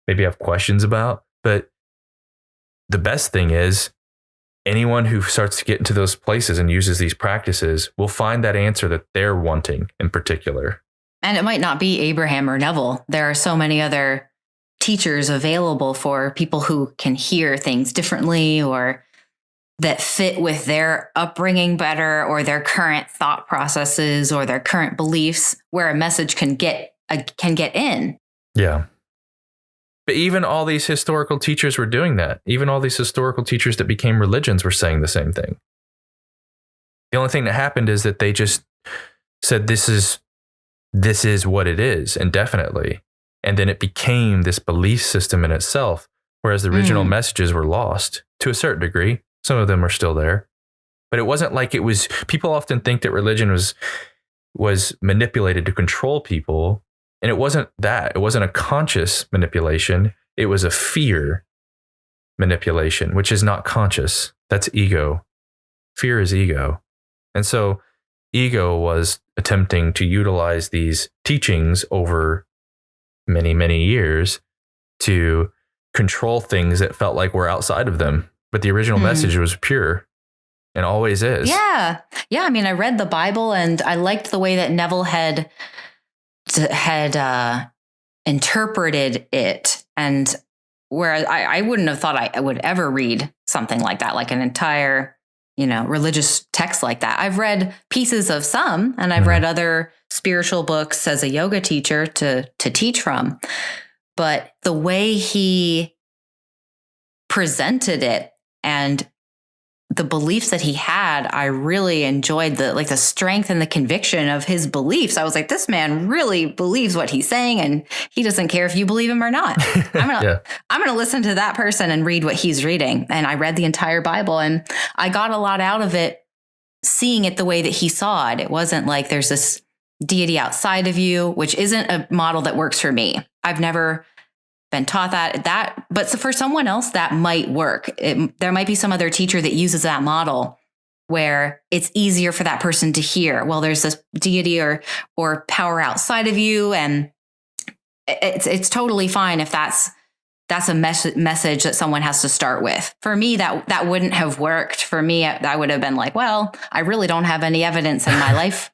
maybe have questions about. But the best thing is anyone who starts to get into those places and uses these practices will find that answer that they're wanting in particular. And it might not be Abraham or Neville. There are so many other teachers available for people who can hear things differently or that fit with their upbringing better or their current thought processes or their current beliefs, where a message can get in. Yeah. But even all these historical teachers were doing that. Even all these historical teachers that became religions were saying the same thing. The only thing that happened is that they just said, this is what it is, indefinitely. And then it became this belief system in itself, whereas the original messages were lost to a certain degree. Some of them are still there. But it wasn't like it was, people often think that religion was manipulated to control people. And it wasn't that. It wasn't a conscious manipulation. It was a fear manipulation, which is not conscious. That's ego. Fear is ego. And so ego was attempting to utilize these teachings over many, many years to control things that felt like were outside of them. But the original message was pure and always is. Yeah. Yeah. I mean, I read the Bible and I liked the way that Neville had interpreted it. And whereas I wouldn't have thought I would ever read something like that, like an entire, religious text like that. I've read pieces of some, and I've read other spiritual books as a yoga teacher to teach from. But the way he presented it and the beliefs that he had, I really enjoyed the strength and the conviction of his beliefs. I was like, this man really believes what he's saying, and he doesn't care if you believe him or not. I'm gonna listen to that person and read what he's reading. And I read the entire Bible, and I got a lot out of it, seeing it the way that he saw it. It wasn't like there's this deity outside of you, which isn't a model that works for me. I've never been taught that, but for someone else that might work. There might be some other teacher that uses that model where it's easier for that person to hear, well, there's this deity or power outside of you, and it's totally fine if that's a message that someone has to start with. For me, that wouldn't have worked. For me, I would have been like, well, I really don't have any evidence in my life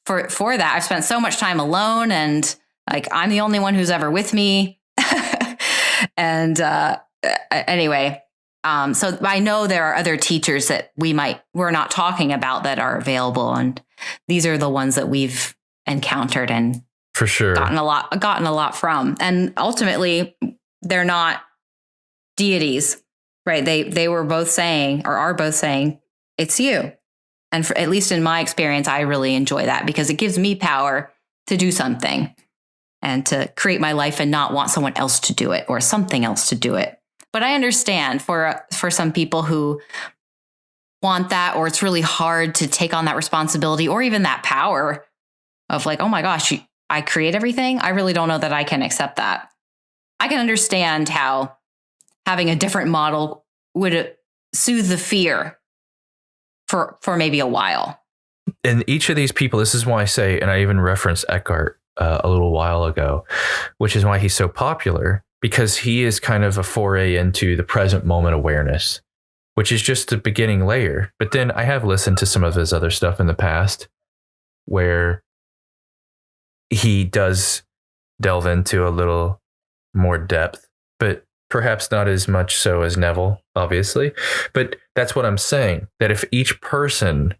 for that. I've spent so much time alone, and like, I'm the only one who's ever with me. And anyway, so I know there are other teachers that we're not talking about that are available, and these are the ones that we've encountered and for sure gotten a lot from. And ultimately, they're not deities, right? They were both saying, or are both saying, it's you. And at least in my experience, I really enjoy that because it gives me power to do something and to create my life and not want someone else to do it or something else to do it. But I understand for some people who want that, or it's really hard to take on that responsibility or even that power of like, oh my gosh, I create everything. I really don't know that I can accept that. I can understand how having a different model would soothe the fear for maybe a while. And each of these people, this is why I say, and I even referenced Eckhart a little while ago, which is why he's so popular, because he is kind of a foray into the present moment awareness, which is just the beginning layer. But then I have listened to some of his other stuff in the past where he does delve into a little more depth, but perhaps not as much so as Neville, obviously. But that's what I'm saying, that if each person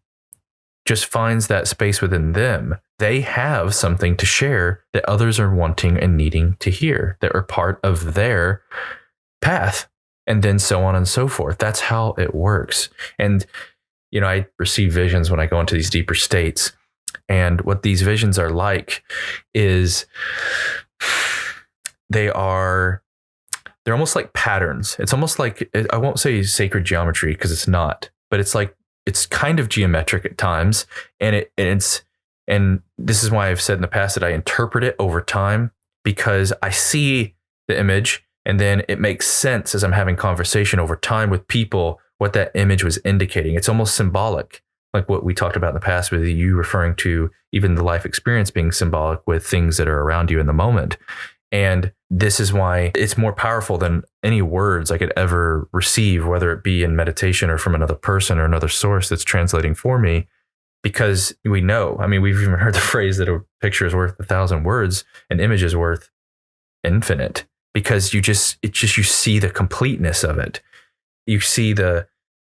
just finds that space within them, they have something to share that others are wanting and needing to hear, that are part of their path, and then so on and so forth. That's how it works. And, you know, I receive visions when I go into these deeper states. And what these visions are like is they're almost like patterns. It's almost like, I won't say sacred geometry because it's not, but it's like, it's kind of geometric at times. And this is why I've said in the past that I interpret it over time, because I see the image and then it makes sense as I'm having conversation over time with people, what that image was indicating. It's almost symbolic, like what we talked about in the past with you referring to even the life experience being symbolic with things that are around you in the moment. And this is why it's more powerful than any words I could ever receive, whether it be in meditation or from another person or another source that's translating for me, because we know, I mean, we've even heard the phrase that a picture is worth 1,000 words, an image is worth infinite, because you see the completeness of it. You see the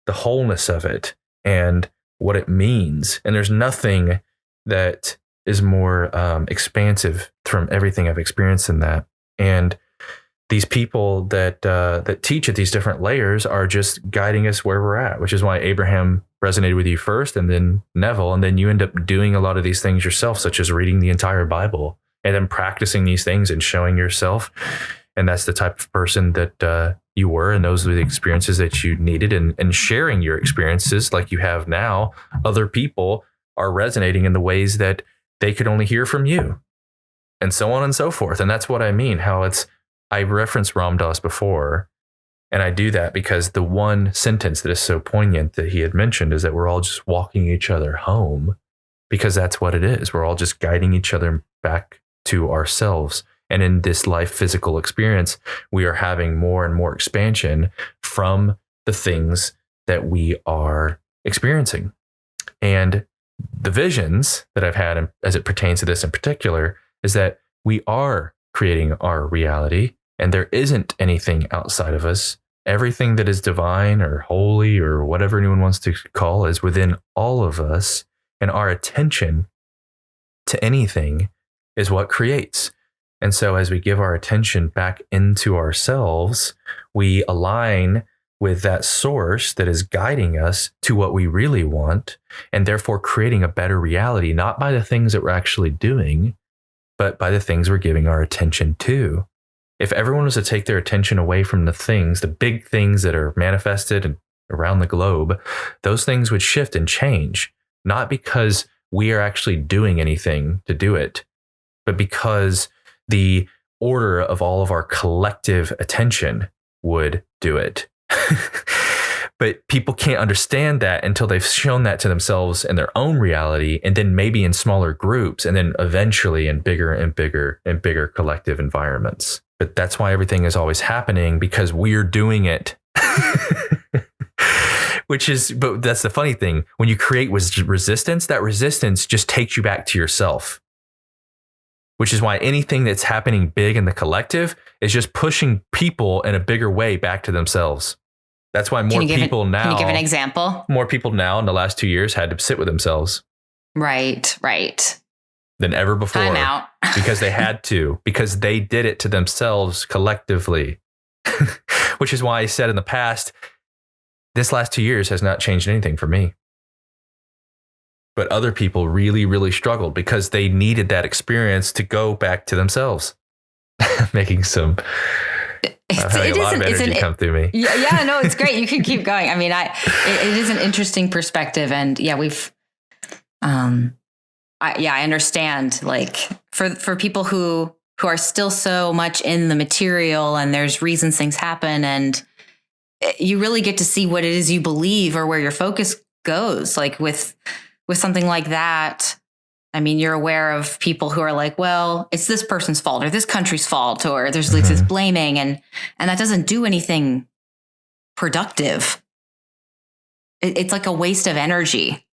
wholeness of it and what it means. And there's nothing that is more expansive from everything I've experienced in that. And these people that teach at these different layers are just guiding us where we're at, which is why Abraham resonated with you first, and then Neville, and then you end up doing a lot of these things yourself, such as reading the entire Bible and then practicing these things and showing yourself. And that's the type of person that you were, and those were the experiences that you needed, and sharing your experiences like you have now. Other people are resonating in the ways that they could only hear from you, and so on and so forth. And that's what I mean, I referenced Ram Dass before, and I do that because the one sentence that is so poignant that he had mentioned is that we're all just walking each other home, because that's what it is. We're all just guiding each other back to ourselves. And in this life physical experience, we are having more and more expansion from the things that we are experiencing. And the visions that I've had as it pertains to this in particular is that we are creating our reality, and there isn't anything outside of us. Everything that is divine or holy or whatever anyone wants to call is within all of us, and our attention to anything is what creates. And so as we give our attention back into ourselves, we align with that source that is guiding us to what we really want, and therefore creating a better reality, not by the things that we're actually doing, but by the things we're giving our attention to. If everyone was to take their attention away from the big things that are manifested around the globe, those things would shift and change, not because we are actually doing anything to do it, but because the order of all of our collective attention would do it. But people can't understand that until they've shown that to themselves in their own reality, and then maybe in smaller groups, and then eventually in bigger and bigger and bigger collective environments. But that's why everything is always happening, because we're doing it. But that's the funny thing. When you create resistance, that resistance just takes you back to yourself. Which is why anything that's happening big in the collective is just pushing people in a bigger way back to themselves. That's why more people now. Can you give an example? More people now in the last 2 years had to sit with themselves. Right. Than ever before. Time out. Because they had to. Because they did it to themselves collectively. Which is why I said in the past, this last 2 years has not changed anything for me. But other people really, really struggled because they needed that experience to go back to themselves. Making some a lot of energy come through me. Yeah, no, it's great. You can keep going. I mean, it is an interesting perspective, and yeah, I understand. Like for people who are still so much in the material, and there's reasons things happen, and you really get to see what it is you believe or where your focus goes. Like with something like that, I mean, you're aware of people who are like, well, it's this person's fault or this country's fault, or there's like this blaming, and that doesn't do anything productive. It's like a waste of energy.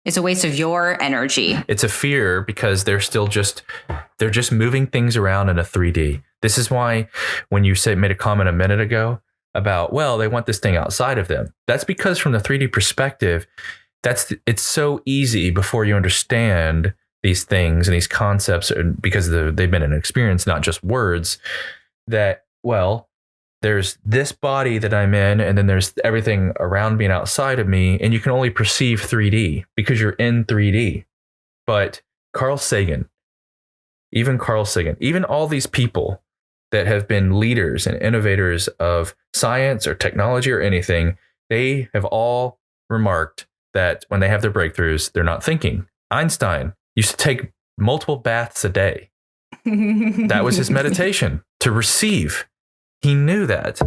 It's a waste of your energy. It's a fear because they're just moving things around in a 3D. This is why when you made a comment a minute ago about, well, they want this thing outside of them. That's because from the 3D perspective, it's so easy before you understand these things and these concepts, because they've been an experience, not just words, that, well, there's this body that I'm in, and then there's everything around me and outside of me, and you can only perceive 3D because you're in 3D. But Sagan, even all these people that have been leaders and innovators of science or technology or anything, they have all remarked that when they have their breakthroughs, they're not thinking. Einstein used to take multiple baths a day. That was his meditation, to receive. He knew that.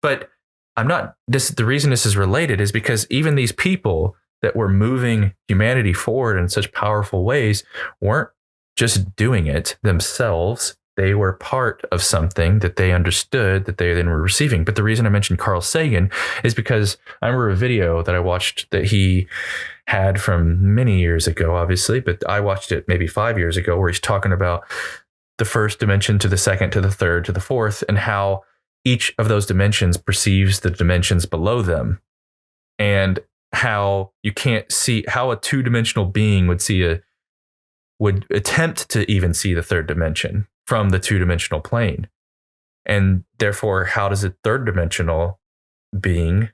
But the reason this is related is because even these people that were moving humanity forward in such powerful ways weren't just doing it themselves. They were part of something that they understood that they then were receiving. But the reason I mentioned Carl Sagan is because I remember a video that I watched that he had from many years ago, obviously, but I watched it maybe 5 years ago, where he's talking about the first dimension to the second, to the third, to the fourth, and how each of those dimensions perceives the dimensions below them, and how you can't see how a two-dimensional being would attempt to even see the third dimension from the two-dimensional plane. And therefore, how does a third-dimensional being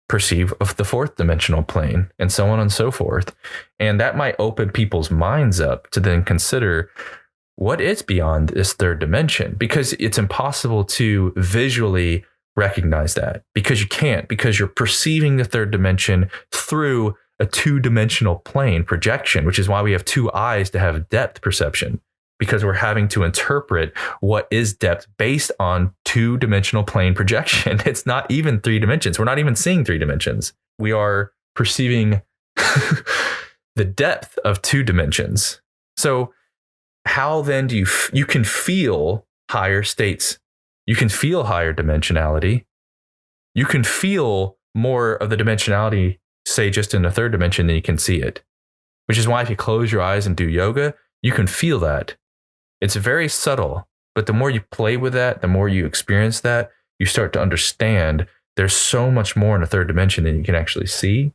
perceive of the fourth-dimensional plane, and so on and so forth? And that might open people's minds up to then consider what is beyond this third dimension, because it's impossible to visually recognize that, because you can't, because you're perceiving the third dimension through a two-dimensional plane projection, which is why we have two eyes to have depth perception, because we're having to interpret what is depth based on two-dimensional plane projection. It's not even 3 dimensions. We're not even seeing 3 dimensions. We are perceiving the depth of 2 dimensions. So how then do you can feel higher states? You can feel higher dimensionality. You can feel more of the dimensionality, say, just in the third dimension than you can see it, which is why if you close your eyes and do yoga, you can feel that. It's very subtle, but the more you play with that, the more you experience that, you start to understand there's so much more in the third dimension than you can actually see.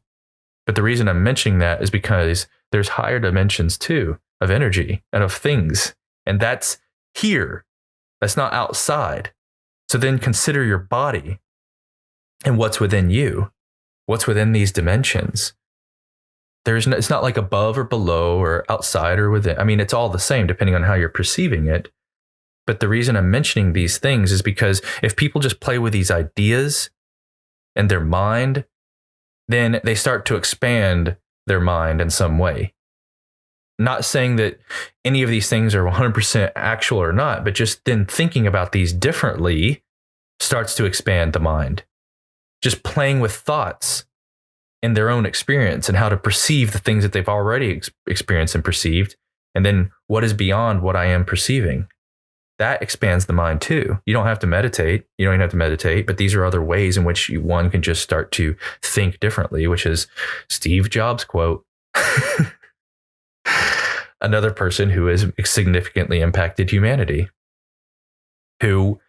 But the reason I'm mentioning that is because there's higher dimensions too, of energy and of things. And that's here. That's not outside. So then consider your body and what's within you, what's within these dimensions. It's not like above or below or outside or within. I mean, it's all the same depending on how you're perceiving it. But the reason I'm mentioning these things is because if people just play with these ideas in their mind, then they start to expand their mind in some way. Not saying that any of these things are 100% actual or not, but just then thinking about these differently starts to expand the mind. just playing with thoughts in their own experience and how to perceive the things that they've already experienced and perceived. And then what is beyond what I am perceiving. That expands the mind too. You don't have to meditate. You don't even have to meditate, but these are other ways in which one can just start to think differently, which is Steve Jobs' quote. Another person who has significantly impacted humanity, who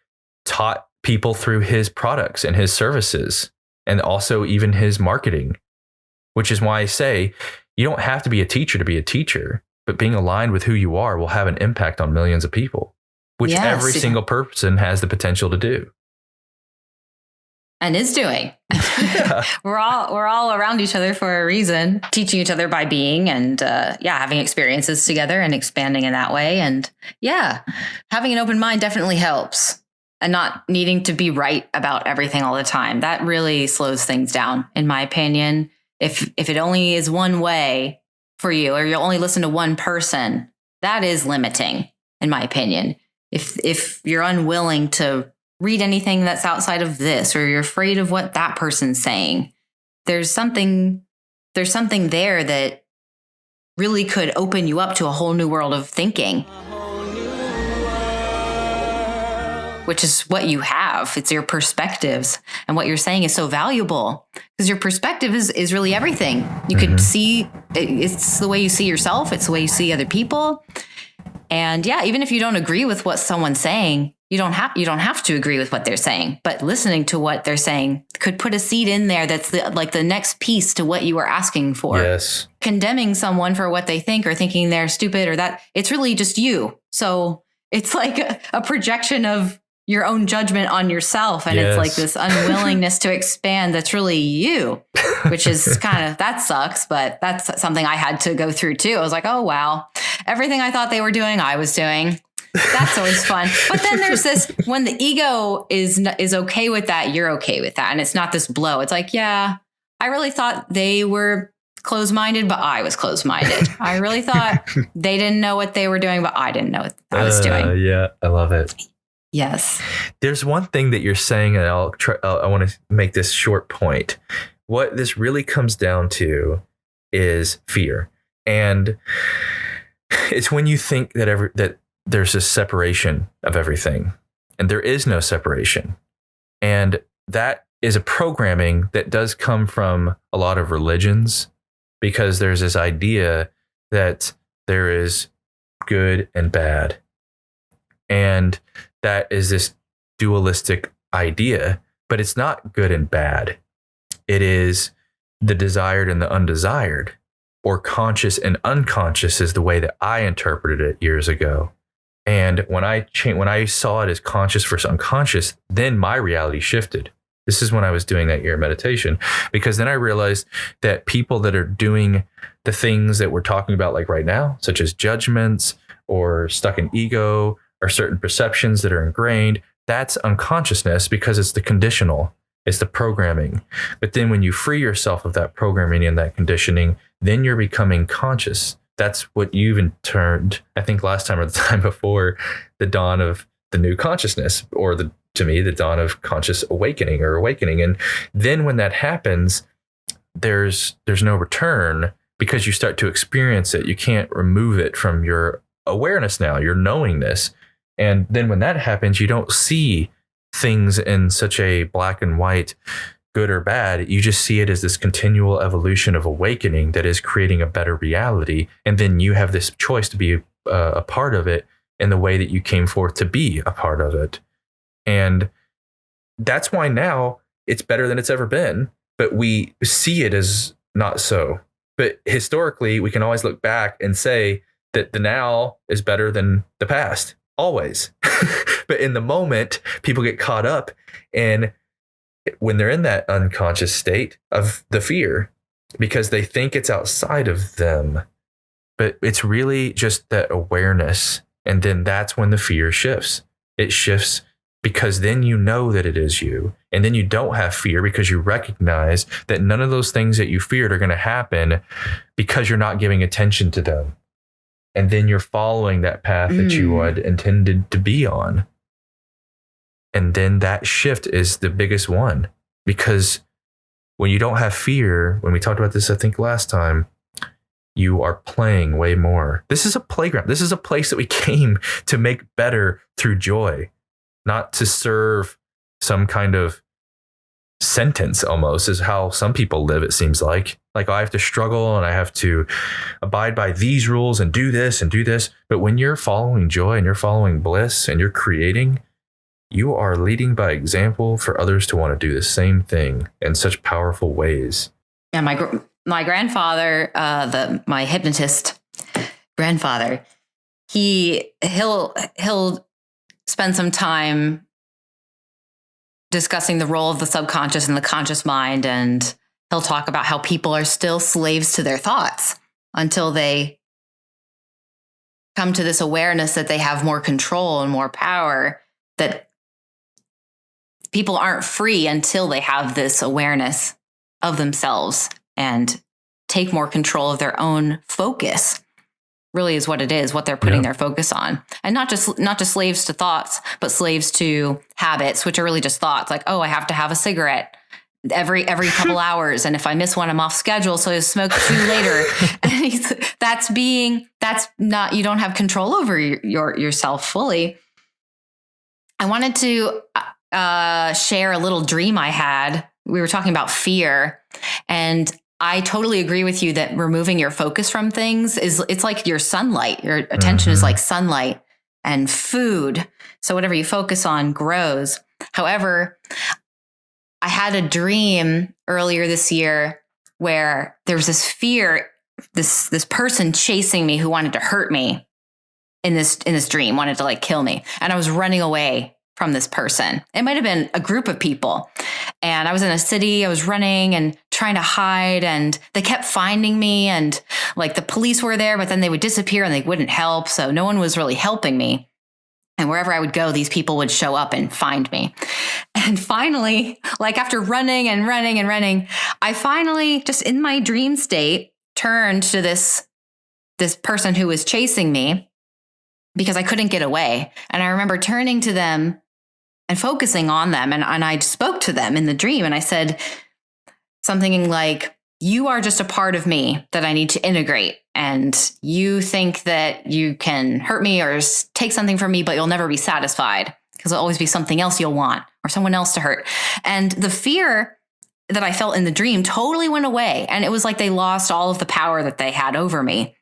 taught people through his products and his services, and also even his marketing, which is why I say you don't have to be a teacher to be a teacher, but being aligned with who you are will have an impact on millions of people, which every single person has the potential to do. And is doing. Yeah. We're all around each other for a reason, teaching each other by being and having experiences together and expanding in that way. And having an open mind definitely helps, and not needing to be right about everything all the time. That really slows things down, in my opinion. If it only is one way for you, or you'll only listen to one person, that is limiting, in my opinion. If you're unwilling to read anything that's outside of this, or you're afraid of what that person's saying, there's something there that really could open you up to a whole new world of thinking, which is what you have. It's your perspectives, and what you're saying is so valuable because your perspective is really everything. You could see, it's the way you see yourself. It's the way you see other people. And even if you don't agree with what someone's saying, you don't have to agree with what they're saying, but listening to what they're saying could put a seed in there that's the next piece to what you were asking for. Yes. Condemning someone for what they think or thinking they're stupid or that, it's really just you. So it's like a projection of your own judgment on yourself. And it's like this unwillingness to expand. That's really you, which is that sucks, but that's something I had to go through too. I was like, oh, wow. Everything I thought they were doing, I was doing. That's always fun. But then there's this, when the ego is okay with that, you're okay with that. And it's not this blow. It's like, I really thought they were closed-minded, but I was closed-minded. I really thought they didn't know what they were doing, but I didn't know what I was doing. Yeah, I love it. Yes. There's one thing that you're saying, and I want to make this short point. What this really comes down to is fear. And it's when you think that there's a separation of everything, and there is no separation. And that is a programming that does come from a lot of religions, because there's this idea that there is good and bad. And that is this dualistic idea, but it's not good and bad. It is the desired and the undesired, or conscious and unconscious is the way that I interpreted it years ago. And when I saw it as conscious versus unconscious, then my reality shifted. This is when I was doing that year of meditation, because then I realized that people that are doing the things that we're talking about, like right now, such as judgments or stuck in ego or certain perceptions that are ingrained, that's unconsciousness, because it's the conditional, it's the programming. But then when you free yourself of that programming and that conditioning, then you're becoming conscious. That's what you've termed, I think last time or the time before, the dawn of the new consciousness, or to me, the dawn of conscious awakening or awakening. And then when that happens, there's no return, because you start to experience it. You can't remove it from your awareness now, your knowingness. And then when that happens, you don't see things in such a black and white, good or bad. You just see it as this continual evolution of awakening that is creating a better reality. And then you have this choice to be a part of it in the way that you came forth to be a part of it. And that's why now it's better than it's ever been, but we see it as not so. But historically, we can always look back and say that the now is better than the past, always. But in the moment, people get caught up in when they're in that unconscious state of the fear, because they think it's outside of them. But it's really just that awareness. And then that's when the fear shifts. It shifts because then you know that it is you. And then you don't have fear, because you recognize that none of those things that you feared are going to happen because you're not giving attention to them. And then you're following that path that you had intended to be on. And then that shift is the biggest one, because when you don't have fear, when we talked about this, I think last time, you are playing way more. This is a playground. This is a place that we came to make better through joy, not to serve some kind of sentence. Almost is how some people live, it seems like I have to struggle and I have to abide by these rules and do this and do this. But when you're following joy and you're following bliss and you're creating, you are leading by example for others to want to do the same thing in such powerful ways. Yeah, my grandfather, my hypnotist grandfather, he'll spend some time discussing the role of the subconscious and the conscious mind, and he'll talk about how people are still slaves to their thoughts until they come to this awareness that they have more control and more power, that people aren't free until they have this awareness of themselves and take more control of their own focus. Really is what it is, what they're putting their focus on. And not just slaves to thoughts, but slaves to habits, which are really just thoughts. Like, oh, I have to have a cigarette every couple hours. And if I miss one, I'm off schedule. So I smoke 2 later. And that's not, you don't have control over yourself fully. I wanted to share a little dream I had. We were talking about fear, and I totally agree with you that removing your focus from things it's like your sunlight. Your attention is like sunlight and food. So whatever you focus on grows. However, I had a dream earlier this year where there was this fear, this person chasing me who wanted to hurt me in this dream, wanted to like kill me. And I was running away from this person. It might have been a group of people. And I was in a city, I was running and trying to hide, and they kept finding me, and like the police were there, but then they would disappear and they wouldn't help. So no one was really helping me. And wherever I would go, these people would show up and find me. And finally, like after running and running and running, I finally just in my dream state turned to this person who was chasing me because I couldn't get away. And I remember turning to them and focusing on them. And I spoke to them in the dream. And I said something like, you are just a part of me that I need to integrate. And you think that you can hurt me or take something from me, but you'll never be satisfied because there'll always be something else you'll want or someone else to hurt. And the fear that I felt in the dream totally went away. And it was like they lost all of the power that they had over me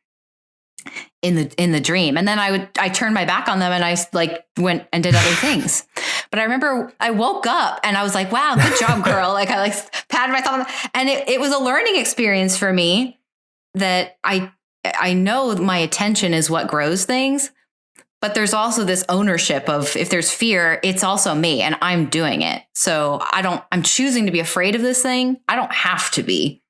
in the dream. And then I turned my back on them and I like went and did other things. But I remember I woke up and I was like, wow, good job, girl. Like I like patted myself. And it was a learning experience for me that I know my attention is what grows things, but there's also this ownership of if there's fear, it's also me and I'm doing it. So I'm choosing to be afraid of this thing. I don't have to be.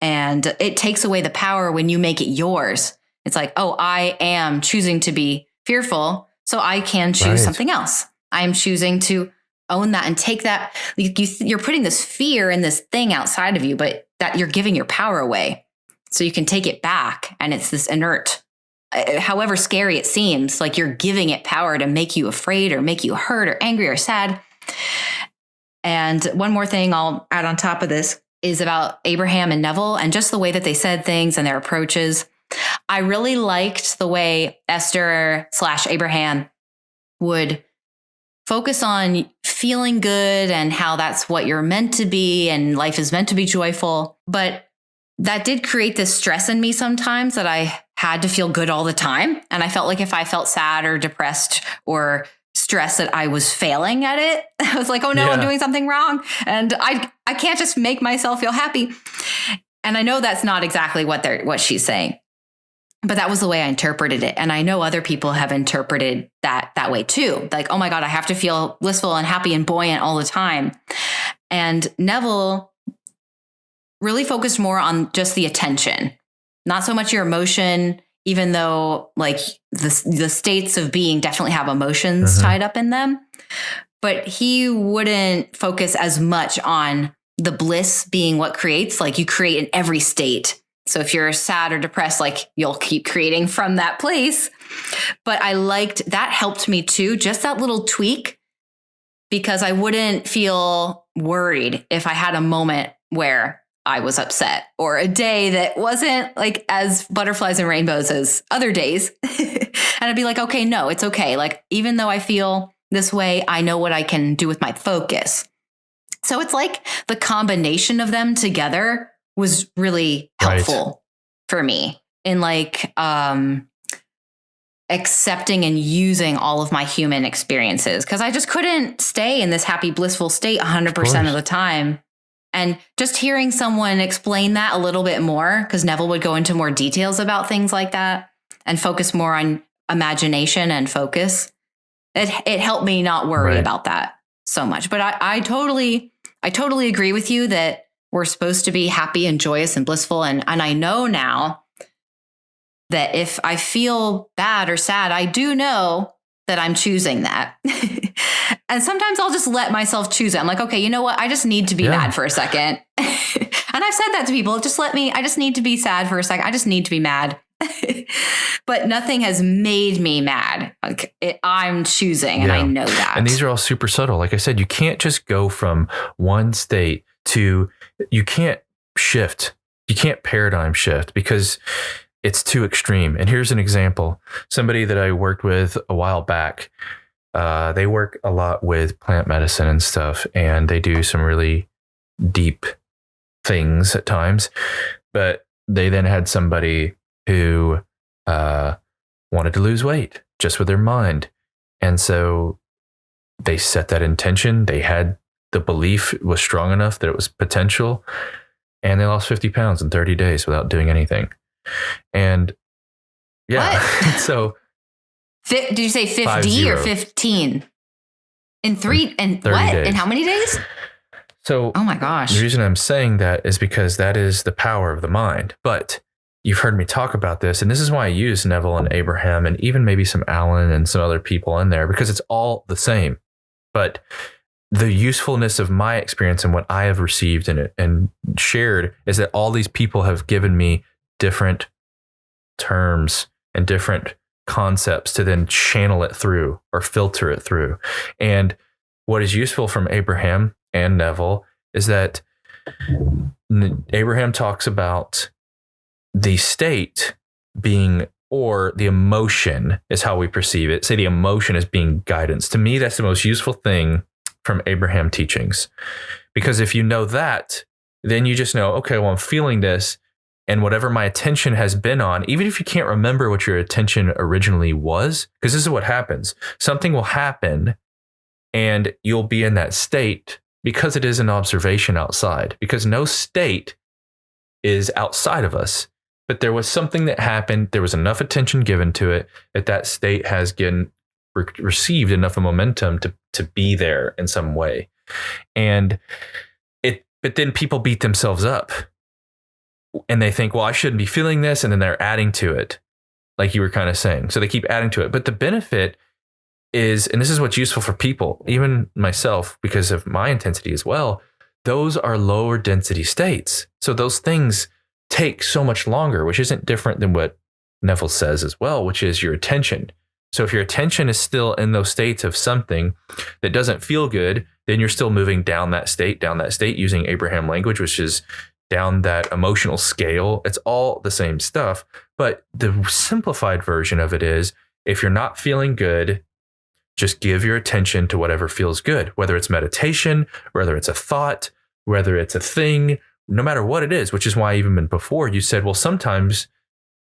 And it takes away the power when you make it yours. It's like, oh, I am choosing to be fearful, so I can choose something else. I'm choosing to own that and take that. You're putting this fear in this thing outside of you, but that you're giving your power away. So you can take it back, and it's this inert, however scary it seems, like you're giving it power to make you afraid or make you hurt or angry or sad. And one more thing I'll add on top of this is about Abraham and Neville and just the way that they said things and their approaches. I really liked the way Esther/Abraham would focus on feeling good and how that's what you're meant to be and life is meant to be joyful. But that did create this stress in me sometimes that I had to feel good all the time. And I felt like if I felt sad or depressed or stressed that I was failing at it, I was like, oh no, I'm doing something wrong. And I can't just make myself feel happy. And I know that's not exactly what she's saying. But that was the way I interpreted it. And I know other people have interpreted that way too. Like, oh my God, I have to feel blissful and happy and buoyant all the time. And Neville really focused more on just the attention, not so much your emotion, even though like the states of being definitely have emotions tied up in them. But he wouldn't focus as much on the bliss being what creates, like you create in every state. So if you're sad or depressed, like you'll keep creating from that place. But I liked that helped me too. Just that little tweak, because I wouldn't feel worried if I had a moment where I was upset or a day that wasn't like as butterflies and rainbows as other days. And I'd be like, okay, no, it's okay. Like, even though I feel this way, I know what I can do with my focus. So it's like the combination of them together was really helpful for me in like accepting and using all of my human experiences, because I just couldn't stay in this happy, blissful state 100% of the time. And just hearing someone explain that a little bit more, because Neville would go into more details about things like that and focus more on imagination and focus. It helped me not worry about that so much. But I totally agree with you that we're supposed to be happy and joyous and blissful. And I know now that if I feel bad or sad, I do know that I'm choosing that. And sometimes I'll just let myself choose it. I'm like, okay, you know what? I just need to be mad for a second. And I've said that to people. I just need to be sad for a second. I just need to be mad. But nothing has made me mad. Like I'm choosing, and I know that. And these are all super subtle. Like I said, you can't just go from one state to, you can't shift. You can't paradigm shift because it's too extreme. And here's an example. Somebody that I worked with a while back, they work a lot with plant medicine and stuff, and they do some really deep things at times. But they then had somebody who wanted to lose weight just with their mind. And so they set that intention. They had the belief was strong enough that it was potential, and they lost 50 pounds in 30 days without doing anything. And so did you say 50 or 15 in 3 and what days. In how many days? So, oh my gosh, the reason I'm saying that is because that is the power of the mind. But you've heard me talk about this, and this is why I use Neville and Abraham and even maybe some Alan and some other people in there, because it's all the same. But the usefulness of my experience and what I have received in it and shared is that all these people have given me different terms and different concepts to then channel it through or filter it through. And what is useful from Abraham and Neville is that Abraham talks about the state being, or the emotion is how we perceive it. Say the emotion as being guidance. To me, that's the most useful thing from Abraham teachings. Because if you know that, then you just know, okay, well, I'm feeling this, and whatever my attention has been on, even if you can't remember what your attention originally was, because this is what happens. Something will happen and you'll be in that state because it is an observation outside, because no state is outside of us. But there was something that happened. There was enough attention given to it that state has received enough of momentum to be there in some way. But then people beat themselves up and they think, well, I shouldn't be feeling this. And then they're adding to it, like you were kind of saying. So they keep adding to it. But the benefit is, and this is what's useful for people, even myself, because of my intensity as well, those are lower density states. So those things take so much longer, which isn't different than what Neville says as well, which is your attention. So if your attention is still in those states of something that doesn't feel good, then you're still moving down that state using Abraham language, which is down that emotional scale. It's all the same stuff. But the simplified version of it is, if you're not feeling good, just give your attention to whatever feels good, whether it's meditation, whether it's a thought, whether it's a thing, no matter what it is, which is why even before you said, well, sometimes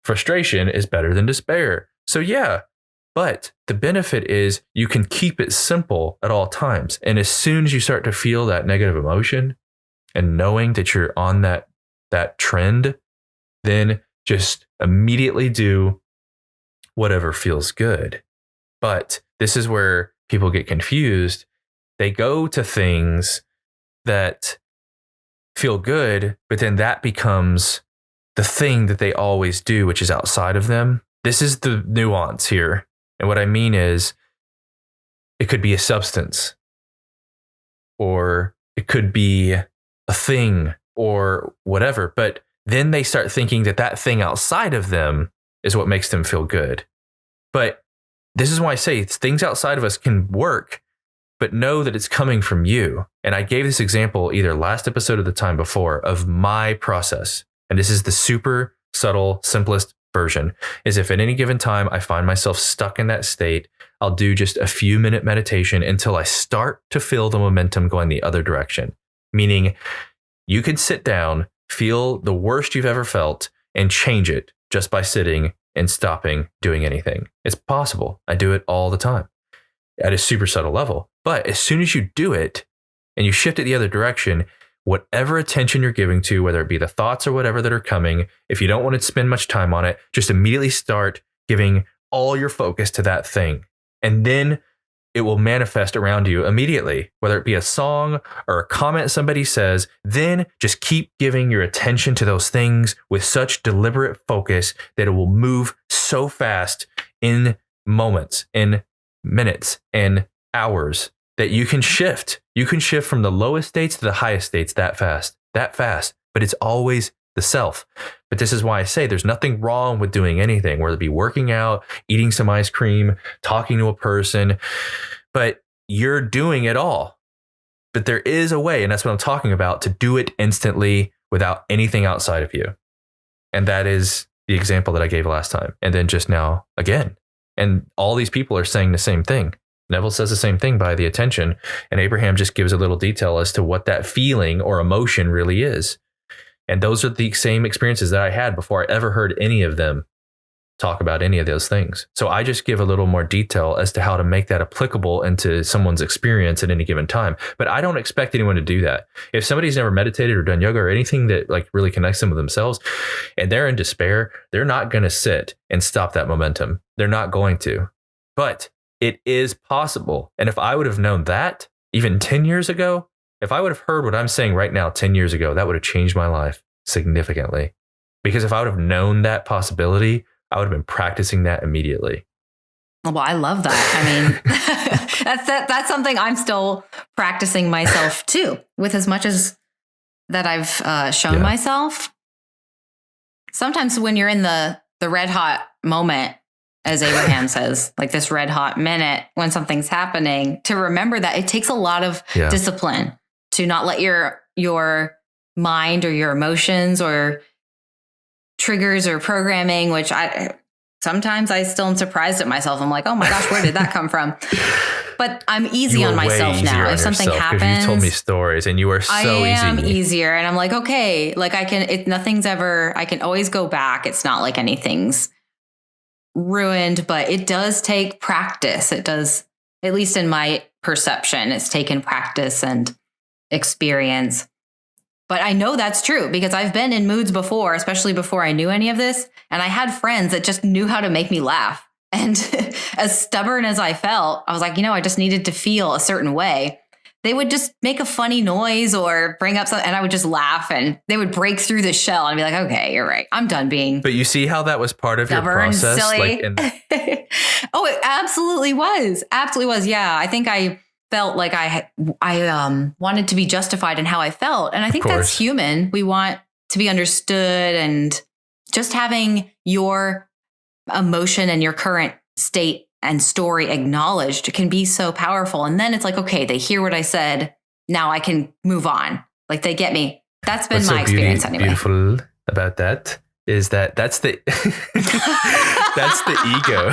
frustration is better than despair. So yeah, but the benefit is you can keep it simple at all times. And as soon as you start to feel that negative emotion and knowing that you're on that trend, then just immediately do whatever feels good. But this is where people get confused. They go to things that feel good, but then that becomes the thing that they always do, which is outside of them. This is the nuance here. And what I mean is, it could be a substance, or it could be a thing, or whatever. But then they start thinking that thing outside of them is what makes them feel good. But this is why I say things outside of us can work, but know that it's coming from you. And I gave this example either last episode or the time before of my process. And this is the super subtle, simplest version, is if at any given time I find myself stuck in that state, I'll do just a few minute meditation until I start to feel the momentum going the other direction. Meaning you can sit down, feel the worst you've ever felt, and change it just by sitting and stopping doing anything. It's possible. I do it all the time at a super subtle level. But as soon as you do it and you shift it the other direction, whatever attention you're giving to, whether it be the thoughts or whatever that are coming, if you don't want to spend much time on it, just immediately start giving all your focus to that thing. And then it will manifest around you immediately, whether it be a song or a comment somebody says. Then just keep giving your attention to those things with such deliberate focus that it will move so fast in moments, in minutes, in hours, that you can shift. You can shift from the lowest states to the highest states that fast. But it's always the self. But this is why I say there's nothing wrong with doing anything, whether it be working out, eating some ice cream, talking to a person, but you're doing it all. But there is a way, and that's what I'm talking about, to do it instantly without anything outside of you. And that is the example that I gave last time. And then just now again. And all these people are saying the same thing. Neville says the same thing by the attention. And Abraham just gives a little detail as to what that feeling or emotion really is. And those are the same experiences that I had before I ever heard any of them talk about any of those things. So I just give a little more detail as to how to make that applicable into someone's experience at any given time. But I don't expect anyone to do that. If somebody's never meditated or done yoga or anything that like really connects them with themselves and they're in despair, they're not going to sit and stop that momentum. They're not going to. But it is possible. And if I would have known that even 10 years ago, if I would have heard what I'm saying right now 10 years ago, that would have changed my life significantly. Because if I would have known that possibility, I would have been practicing that immediately. Well, I love that. I mean, that's something I'm still practicing myself too, with as much as that I've shown myself. Sometimes when you're in the red hot moment, as Abraham says, like this red hot minute when something's happening, to remember that it takes a lot of discipline to not let your mind or your emotions or triggers or programming, which sometimes I still am surprised at myself. I'm like, oh my gosh, where did that come from? But I'm easy on myself now. If something happens, you told me stories and you are so easy. I am easier. And I'm like, okay, like I can always go back. It's not like anything's ruined, but it does take practice. It does, at least in my perception, it's taken practice and experience. But I know that's true because I've been in moods before, especially before I knew any of this. And I had friends that just knew how to make me laugh. And as stubborn as I felt, I was like, I just needed to feel a certain way. They would just make a funny noise or bring up something and I would just laugh and they would break through the shell and be like, okay, you're right. I'm done being. But you see how that was part of your process? Silly. Oh, it absolutely was. Absolutely was. Yeah. I think I felt like I wanted to be justified in how I felt. And I think that's human. We want to be understood, and just having your emotion and your current state and story acknowledged can be so powerful. And then it's like, okay, they hear what I said. Now I can move on. Like they get me. That's been my experience anyway. Beautiful about that is that's the that's the ego.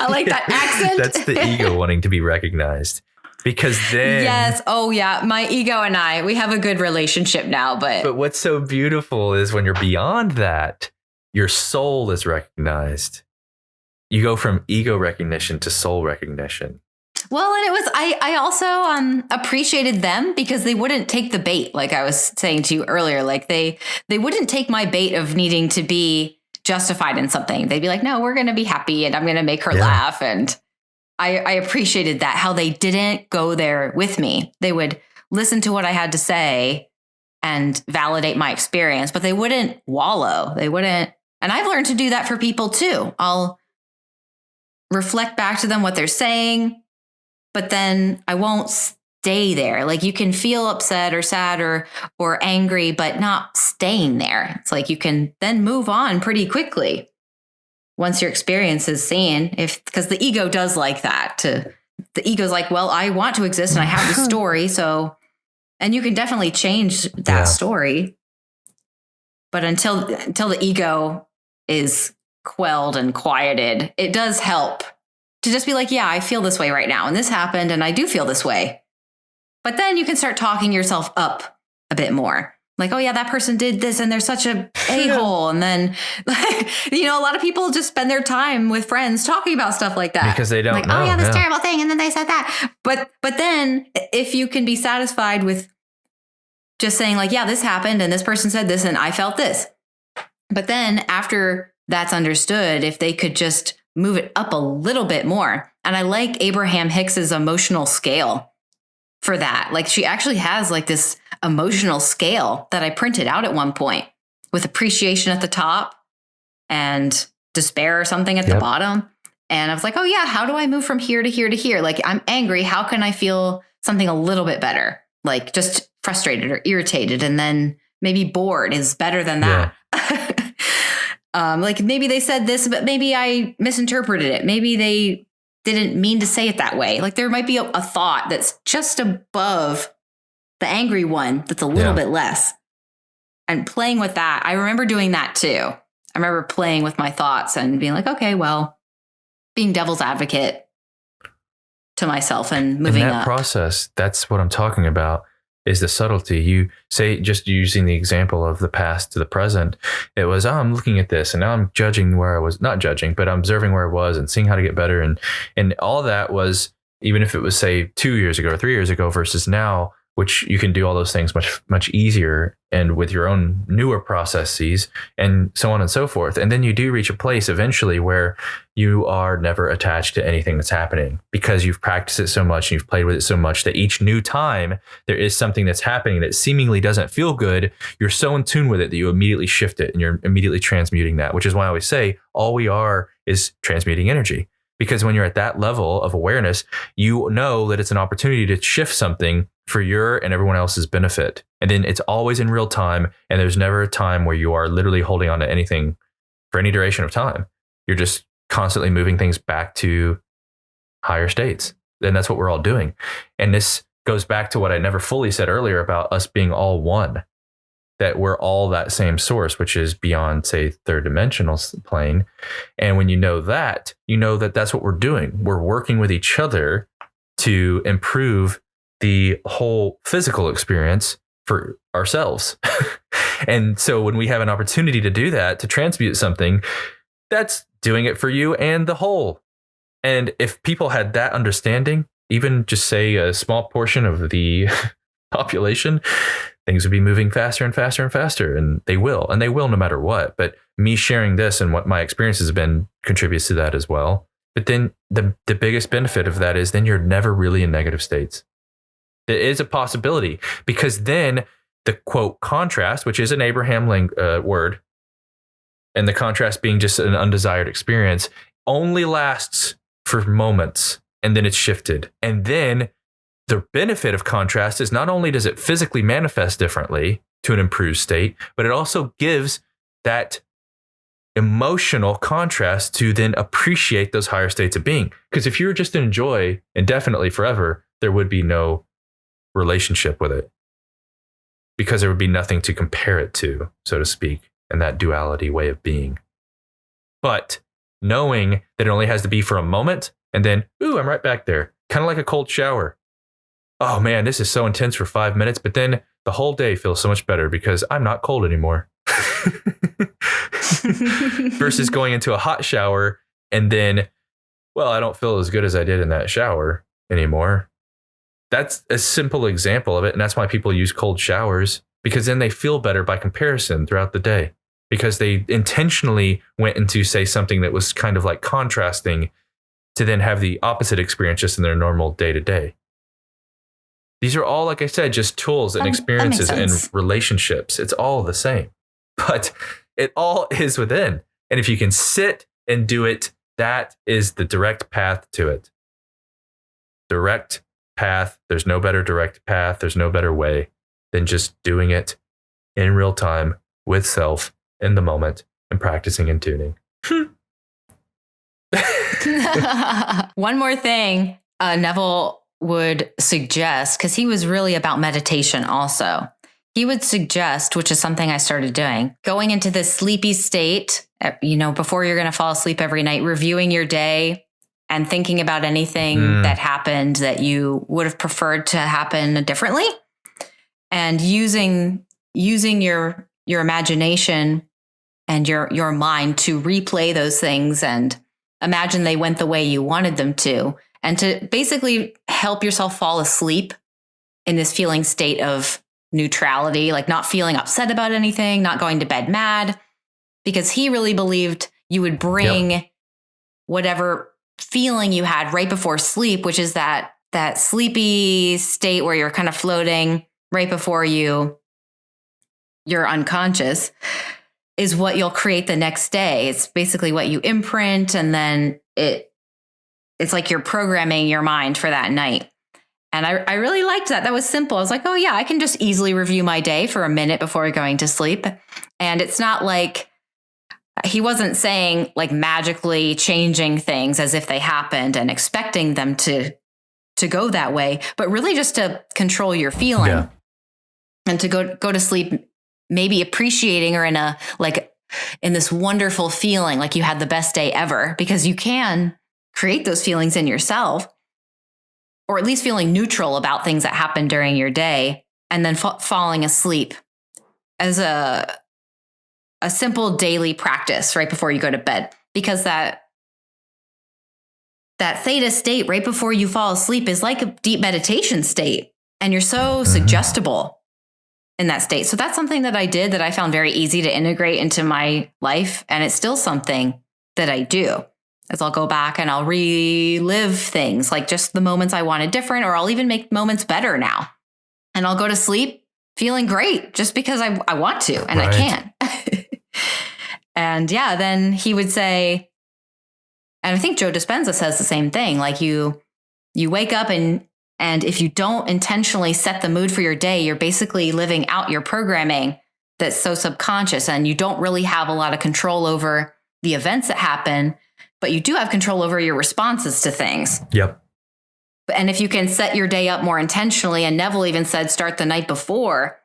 I like that accent. That's the ego wanting to be recognized. Because then... Yes. Oh, yeah. My ego and we have a good relationship now. But what's so beautiful is when you're beyond that, your soul is recognized. You go from ego recognition to soul recognition. Well, and it was, I also appreciated them because they wouldn't take the bait. Like I was saying to you earlier, like they wouldn't take my bait of needing to be justified in something. They'd be like, no, we're going to be happy and I'm going to make her laugh. And I appreciated that, how they didn't go there with me. They would listen to what I had to say and validate my experience, but they wouldn't wallow. They wouldn't. And I've learned to do that for people too. I'll reflect back to them what they're saying, but then I won't stay there. Like you can feel upset or sad or angry, but not staying there. It's like you can then move on pretty quickly once your experience is seen, because the ego does like that, to the ego's like, well, I want to exist and I have the story. So, and you can definitely change that story. But until the ego is quelled and quieted, it does help to just be like, yeah, I feel this way right now. And this happened and I do feel this way. But then you can start talking yourself up a bit more. Like, oh yeah, that person did this and they're such a a-hole. And then, like, a lot of people just spend their time with friends talking about stuff like that. Because they don't know. Oh yeah, this terrible thing. And then they said that. But then if you can be satisfied with just saying like, yeah, this happened and this person said this and I felt this. But then after that's understood, if they could just move it up a little bit more. And I like Abraham Hicks's emotional scale for that. Like she actually has like this emotional scale that I printed out at one point with appreciation at the top and despair or something at the bottom. And I was like, oh yeah, how do I move from here to here to here? Like I'm angry. How can I feel something a little bit better? Like just frustrated or irritated. And then maybe bored is better than that. Like maybe they said this, but maybe I misinterpreted it. Maybe they didn't mean to say it that way. Like there might be a thought that's just above the angry one that's a little bit less. And playing with that, I remember doing that too. I remember playing with my thoughts and being like, okay, well, being devil's advocate to myself and moving up. In that process, that's what I'm talking about, is the subtlety. You say, just using the example of the past to the present, it was, I'm looking at this and now I'm judging where I was, not judging, but I'm observing where I was and seeing how to get better. And all that was, even if it was say 2 years ago or 3 years ago versus now, which you can do all those things much, much easier and with your own newer processes and so on and so forth. And then you do reach a place eventually where you are never attached to anything that's happening because you've practiced it so much and you've played with it so much that each new time there is something that's happening that seemingly doesn't feel good. You're so in tune with it that you immediately shift it and you're immediately transmuting that, which is why I always say all we are is transmuting energy. Because when you're at that level of awareness, you know that it's an opportunity to shift something for your and everyone else's benefit. And then it's always in real time. And there's never a time where you are literally holding on to anything for any duration of time. You're just constantly moving things back to higher states. And that's what we're all doing. And this goes back to what I never fully said earlier about us being all one, that we're all that same source, which is beyond, say, third dimensional plane. And when you know that that's what we're doing. We're working with each other to improve the whole physical experience for ourselves. And so when we have an opportunity to do that, to transmute something, that's doing it for you and the whole. And if people had that understanding, even just say a small portion of the population, things would be moving faster and faster and faster. And they will no matter what. But me sharing this and what my experience has been contributes to that as well. But then the biggest benefit of that is then you're never really in negative states. It is a possibility because then the quote contrast, which is an Abraham word, and the contrast being just an undesired experience, only lasts for moments and then it's shifted. And then the benefit of contrast is not only does it physically manifest differently to an improved state, but it also gives that emotional contrast to then appreciate those higher states of being. Because if you were just in joy indefinitely forever, there would be no relationship with it because there would be nothing to compare it to, so to speak, in that duality way of being. But knowing that it only has to be for a moment and then, ooh, I'm right back there, kind of like a cold shower. Oh man, this is so intense for 5 minutes, but then the whole day feels so much better because I'm not cold anymore. Versus going into a hot shower and then, well, I don't feel as good as I did in that shower anymore. That's a simple example of it. And that's why people use cold showers, because then they feel better by comparison throughout the day, because they intentionally went into, say, something that was kind of like contrasting to then have the opposite experience just in their normal day to day. These are all, like I said, just tools and experiences and relationships. It's all the same, but it all is within. And if you can sit and do it, that is the direct path to it. Direct path. There's no better direct path. There's no better way than just doing it in real time with self in the moment and practicing and tuning. One more thing Neville would suggest, because he was really about meditation also, he would suggest, which is something I started doing, going into this sleepy state, before you're going to fall asleep every night, reviewing your day and thinking about anything that happened that you would have preferred to happen differently, and using your imagination and your mind to replay those things and imagine they went the way you wanted them to, and to basically help yourself fall asleep in this feeling state of neutrality, like not feeling upset about anything, not going to bed mad, because he really believed you would bring whatever feeling you had right before sleep, which is that sleepy state where you're kind of floating right before you're unconscious, is what you'll create the next day. It's basically what you imprint, and then it's like you're programming your mind for that night. And I really liked that. That was simple. I was like, oh yeah, I can just easily review my day for a minute before going to sleep. And it's not like, he wasn't saying like magically changing things as if they happened and expecting them to go that way, but really just to control your feeling and to go to sleep, maybe appreciating or in this wonderful feeling, like you had the best day ever, because you can create those feelings in yourself, or at least feeling neutral about things that happened during your day, and then falling asleep as a simple daily practice right before you go to bed. Because that theta state right before you fall asleep is like a deep meditation state, and you're so suggestible in that state. So that's something that I did that I found very easy to integrate into my life, and it's still something that I do. As I'll go back and I'll relive things, like just the moments I wanted different, or I'll even make moments better now. And I'll go to sleep feeling great just because I want to, and I can. And then he would say, and I think Joe Dispenza says the same thing, like you wake up and if you don't intentionally set the mood for your day, you're basically living out your programming that's so subconscious, and you don't really have a lot of control over the events that happen, but you do have control over your responses to things. Yep. And if you can set your day up more intentionally, and Neville even said start the night before,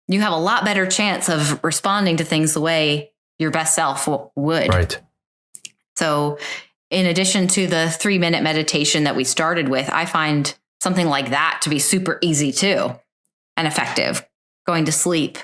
you have a lot better chance of responding to things the way your best self would. Right. So in addition to the 3-minute meditation that we started with, I find something like that to be super easy too, and effective. Going to sleep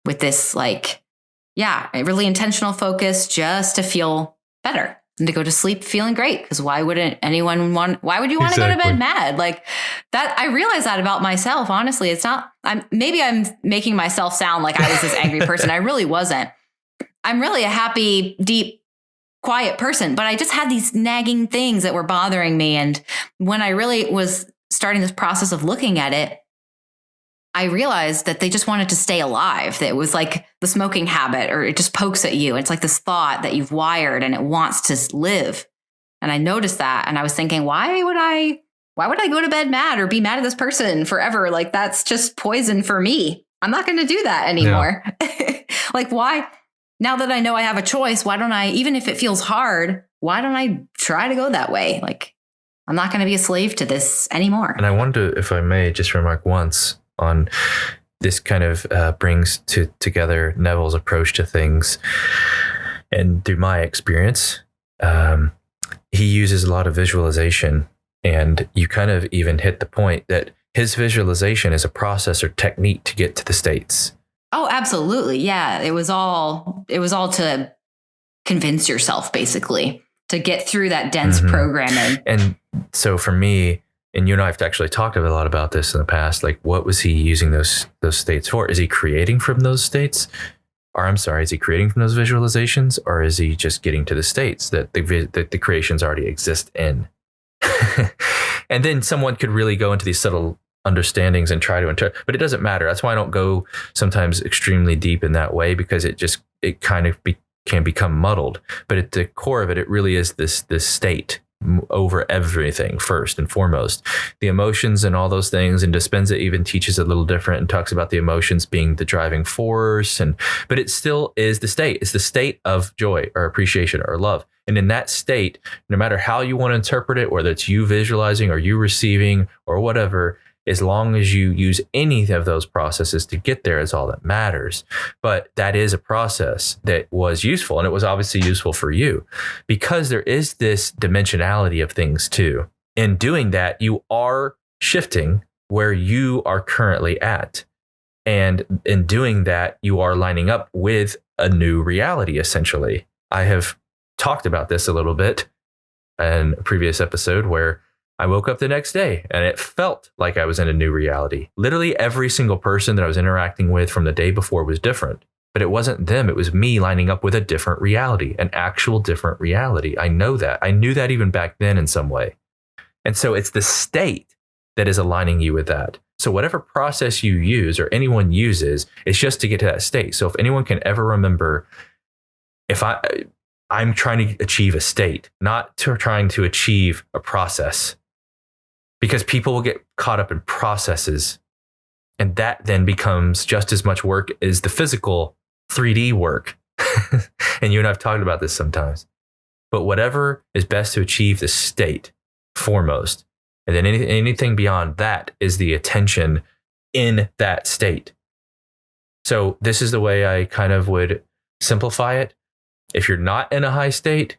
with this a really intentional focus just to feel better. And to go to sleep feeling great, because why would you want to go to bed mad? Like that, I realize that about myself. Honestly, it's not, I'm making myself sound like I was this angry person. I really wasn't. I'm really a happy, deep, quiet person, but I just had these nagging things that were bothering me. And when I really was starting this process of looking at it, I realized that they just wanted to stay alive. That it was like the smoking habit, or it just pokes at you. It's like this thought that you've wired and it wants to live. And I noticed that, and I was thinking, why would I go to bed mad or be mad at this person forever? Like that's just poison for me. I'm not going to do that anymore. Yeah. Like why? Now that I know I have a choice, why don't I, even if it feels hard, why don't I try to go that way? Like I'm not going to be a slave to this anymore. And I wonder if I may just remark once on this kind of brings together Neville's approach to things. And through my experience, he uses a lot of visualization, and you kind of even hit the point that his visualization is a process or technique to get to the states. Oh, absolutely. Yeah. It was all to convince yourself, basically, to get through that dense programming. And so for me, and you and I have actually talked a lot about this in the past, like what was he using those states for? Is he creating from those states? Or I'm sorry, is he creating from those visualizations? Or is he just getting to the states that the creations already exist in? And then someone could really go into these subtle understandings and try to interpret, but it doesn't matter. That's why I don't go sometimes extremely deep in that way, because it kind of can become muddled. But at the core of it, it really is this state over everything first and foremost. The emotions and all those things, and Dispenza even teaches a little different and talks about the emotions being the driving force, but it still is the state. It's the state of joy or appreciation or love. And in that state, no matter how you want to interpret it, whether it's you visualizing or you receiving or whatever, as long as you use any of those processes to get there is all that matters. But that is a process that was useful, and it was obviously useful for you because there is this dimensionality of things too. In doing that, you are shifting where you are currently at. And in doing that, you are lining up with a new reality, essentially. I have talked about this a little bit in a previous episode where I woke up the next day and it felt like I was in a new reality. Literally every single person that I was interacting with from the day before was different, but it wasn't them. It was me lining up with a different reality, an actual different reality. I know that. I knew that even back then in some way. And so it's the state that is aligning you with that. So whatever process you use or anyone uses, it's just to get to that state. So if anyone can ever remember, I'm trying to achieve a state, not trying to achieve a process. Because people will get caught up in processes, and that then becomes just as much work as the physical 3D work. And you and I've talked about this sometimes. But whatever is best to achieve the state foremost, and then anything beyond that is the attention in that state. So this is the way I kind of would simplify it. If you're not in a high state,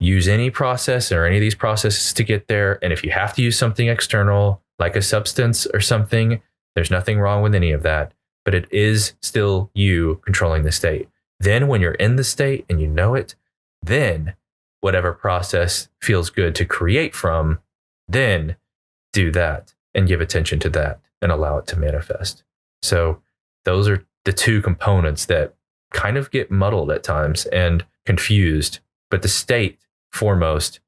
use any process or any of these processes to get there. And if you have to use something external, like a substance or something, there's nothing wrong with any of that. But it is still you controlling the state. Then when you're in the state and you know it, then whatever process feels good to create from, then do that and give attention to that and allow it to manifest. So those are the two components that kind of get muddled at times and confused, but the state foremost,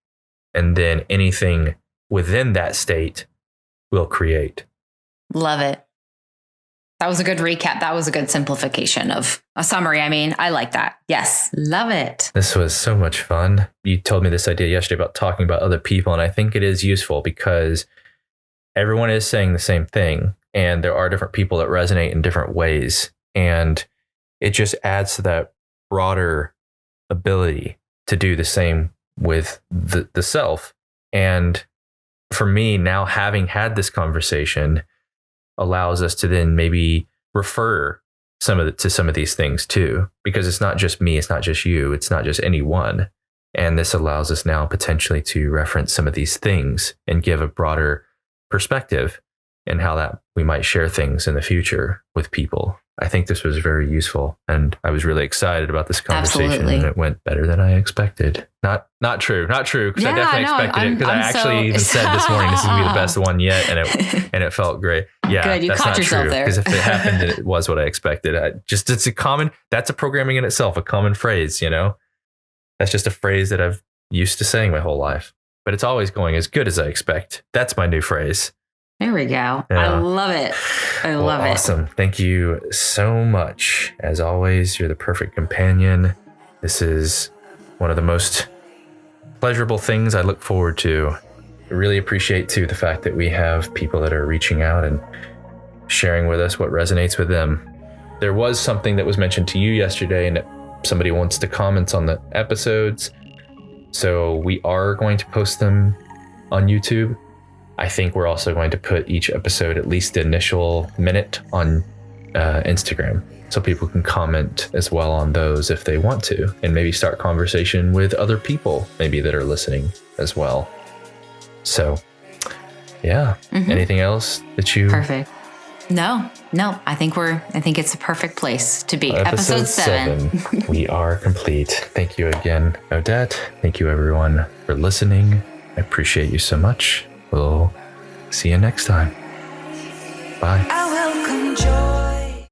and then anything within that state will create. Love it. That was a good recap. That was a good simplification of a summary. I mean, I like that. Yes. Love it. This was so much fun. You told me this idea yesterday about talking about other people, and I think it is useful because everyone is saying the same thing, and there are different people that resonate in different ways, and it just adds to that broader ability to do the same with the self. And for me now, having had this conversation allows us to then maybe refer to some of these things too, because it's not just me, it's not just you, it's not just anyone. And this allows us now potentially to reference some of these things and give a broader perspective and how that we might share things in the future with people. I think this was very useful, and I was really excited about this conversation. Absolutely. And it went better than I expected. Not true, because I definitely expected it, because I actually even said this morning this is gonna be the best one yet, and it felt great. Yeah, good. You that's caught not yourself true, there. because if it happened, it was what I expected. That's a programming in itself, a common phrase. You know, that's just a phrase that I've used to saying my whole life, but it's always going as good as I expect. That's my new phrase. There we go. Yeah. I love it. I love it. Awesome. Thank you so much. As always, you're the perfect companion. This is one of the most pleasurable things I look forward to. I really appreciate, too, the fact that we have people that are reaching out and sharing with us what resonates with them. There was something that was mentioned to you yesterday, and somebody wants to comment on the episodes. So we are going to post them on YouTube. I think we're also going to put each episode, at least the initial minute, on Instagram, so people can comment as well on those if they want to, and maybe start conversation with other people maybe that are listening as well. So, yeah. Mm-hmm. Anything else that you? Perfect. No. I think it's a perfect place to be. Episode 7. We are complete. Thank you again, Odette. Thank you everyone for listening. I appreciate you so much. We'll see you next time. Bye. I welcome joy.